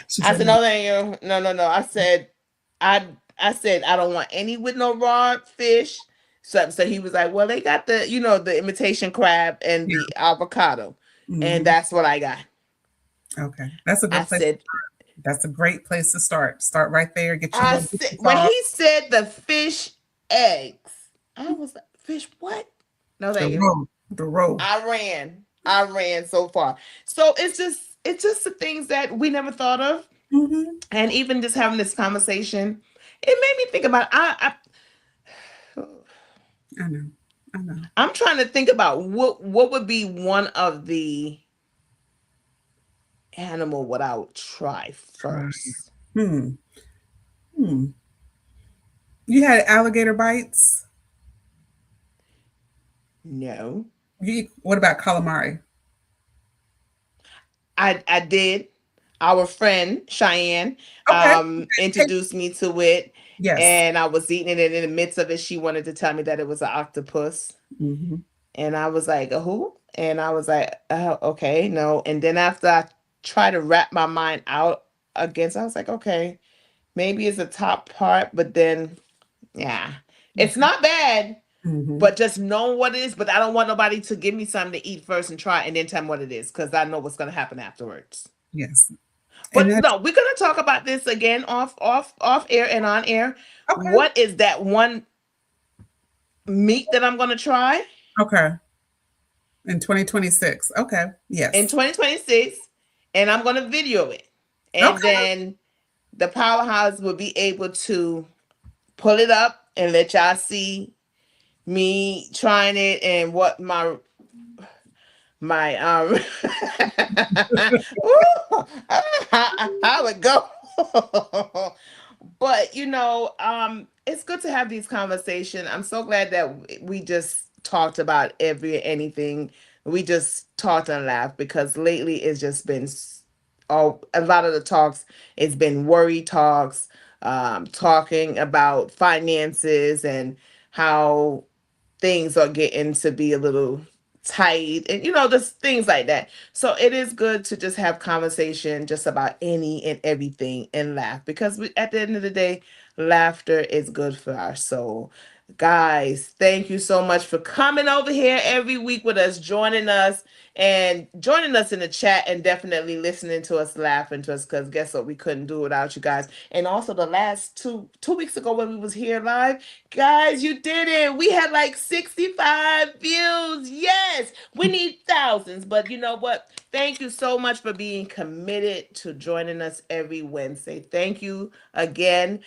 S2: She
S1: I
S2: said
S1: said,
S2: no.
S1: "No, thank you. No, no, no." I, I said, "I don't want any with no raw fish." So he was like, "Well, they got the imitation crab and
S2: Yeah.
S1: the avocado," and
S2: Hmm.
S1: that's what I got.
S2: Okay. That's a
S1: I
S2: good place.
S1: said,
S2: That's a great place to start. Start right there. Get your
S1: I
S2: little
S1: said
S2: dipping
S1: when
S2: sauce.
S1: he said the fish eggs, I was like, "Fish what?" No,
S2: The
S1: thank you.
S2: roll. The roll.
S1: I ran. I ran so far. So it's just the things that we never thought of.
S2: Hmm.
S1: And even just having this conversation, it made me think about
S2: I know. I know.
S1: I'm trying to think about what would be one of the animal what I would try
S2: Try.
S1: first.
S2: Hmm. Hmm. You had alligator bites.
S1: No.
S2: What about calamari?
S1: I did. Our friend Cheyenne
S2: Okay. Hey,
S1: introduced me to it,
S2: yes.
S1: and I was eating it, and in the midst of it she wanted to tell me that it was an octopus.
S2: Hmm.
S1: And I was like, a who? And I was like, oh, okay, no. And then after I tried to wrap my mind out against, I was like, okay, maybe it's a top part, but then, yeah. It's not bad,
S2: Mm-hmm.
S1: but just know what it is. But I don't want nobody to give me something to eat first and try and then tell me what it is because I know what's going to happen afterwards.
S2: Yes. And
S1: But
S2: that's
S1: no, we're going to talk about this again off air and on air.
S2: okay.
S1: What is that one meat that I'm going to try
S2: Okay. In 2026. Okay.
S1: in
S2: Yes.
S1: 2026? And I'm going to video it. And
S2: Okay.
S1: then the powerhouse will be able to pull it up and let y'all see me trying it and what my Ooh, how it go. But it's good to have these conversations. I'm so glad that we just talked about anything. We just talked and laughed because lately it's just been a lot of the talks. It's been worry talks, talking about finances and how things are getting to be a little tight and just things like that. So it is good to just have conversation just about any and everything and laugh because at the end of the day, laughter is good for our soul. Guys, thank you so much for coming over here every week with us, joining us in the chat and definitely listening to us, laughing to us, because guess what, we couldn't do without you guys. And also the last two weeks ago when we was here live, guys, you did it. We had like 65 views. Yes, we need thousands, but you know what? Thank you so much for being committed to joining us every Wednesday. Thank you again.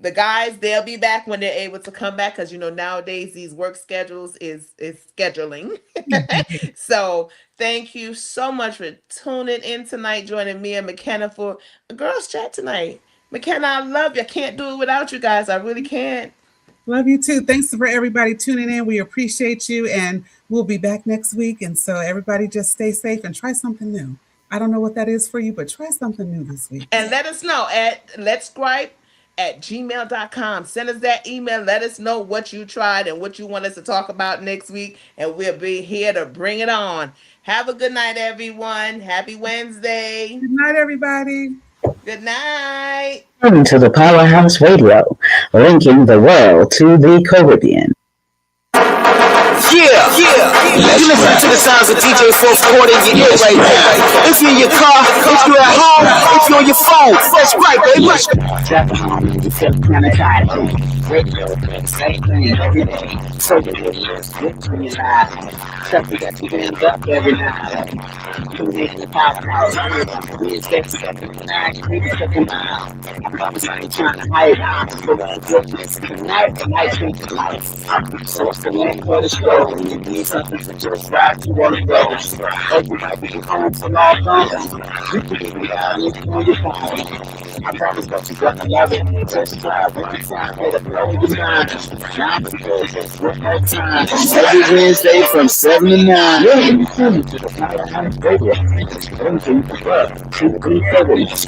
S1: The guys, they'll be back when they're able to come back because nowadays these work schedules is scheduling. So thank you so much for tuning in tonight, joining me and McKenna for girls chat tonight. McKenna, I love you. I can't do it without you guys. I really can't.
S2: Love you too. Thanks for everybody tuning in. We appreciate you, and we'll be back next week. And so, everybody, just stay safe and try something new. I don't know what that is for you, but try something new this week.
S1: And let us know at letsgripe@gmail.com. Send us that email. Let us know what you tried and what you want us to talk about next week. And we'll be here to bring it on. Have a good night, everyone. Happy Wednesday.
S2: Good night, everybody.
S1: Good night.
S4: Welcome to the Powerhouse Radio, linking the world to the Caribbean.
S5: Yeah, you listen to the sounds of DJ Fourth Quarter in your ear right now. If you're in your car, if you're at home, if you're on your phone, that's right, baby.
S4: Radio, same thing every day. So delicious, good to your life. Something that you can up every night. Tune in to the Powerhouse Radio. It's next second, 9, second. I promise I ain't trying to hide out. But I'm goodness, tonight, the night changes life. So it's the link for the show. You need something to just ride to one of those. Everybody be home for long time. You can be out on your phone. I promise that you're gonna love it. Just drive one time, let it blow your mind. Not because it's one more time. Every Wednesday from 7 to 9. You're in tune to the Powerhouse Radio. Everything for love. Keep good coverage.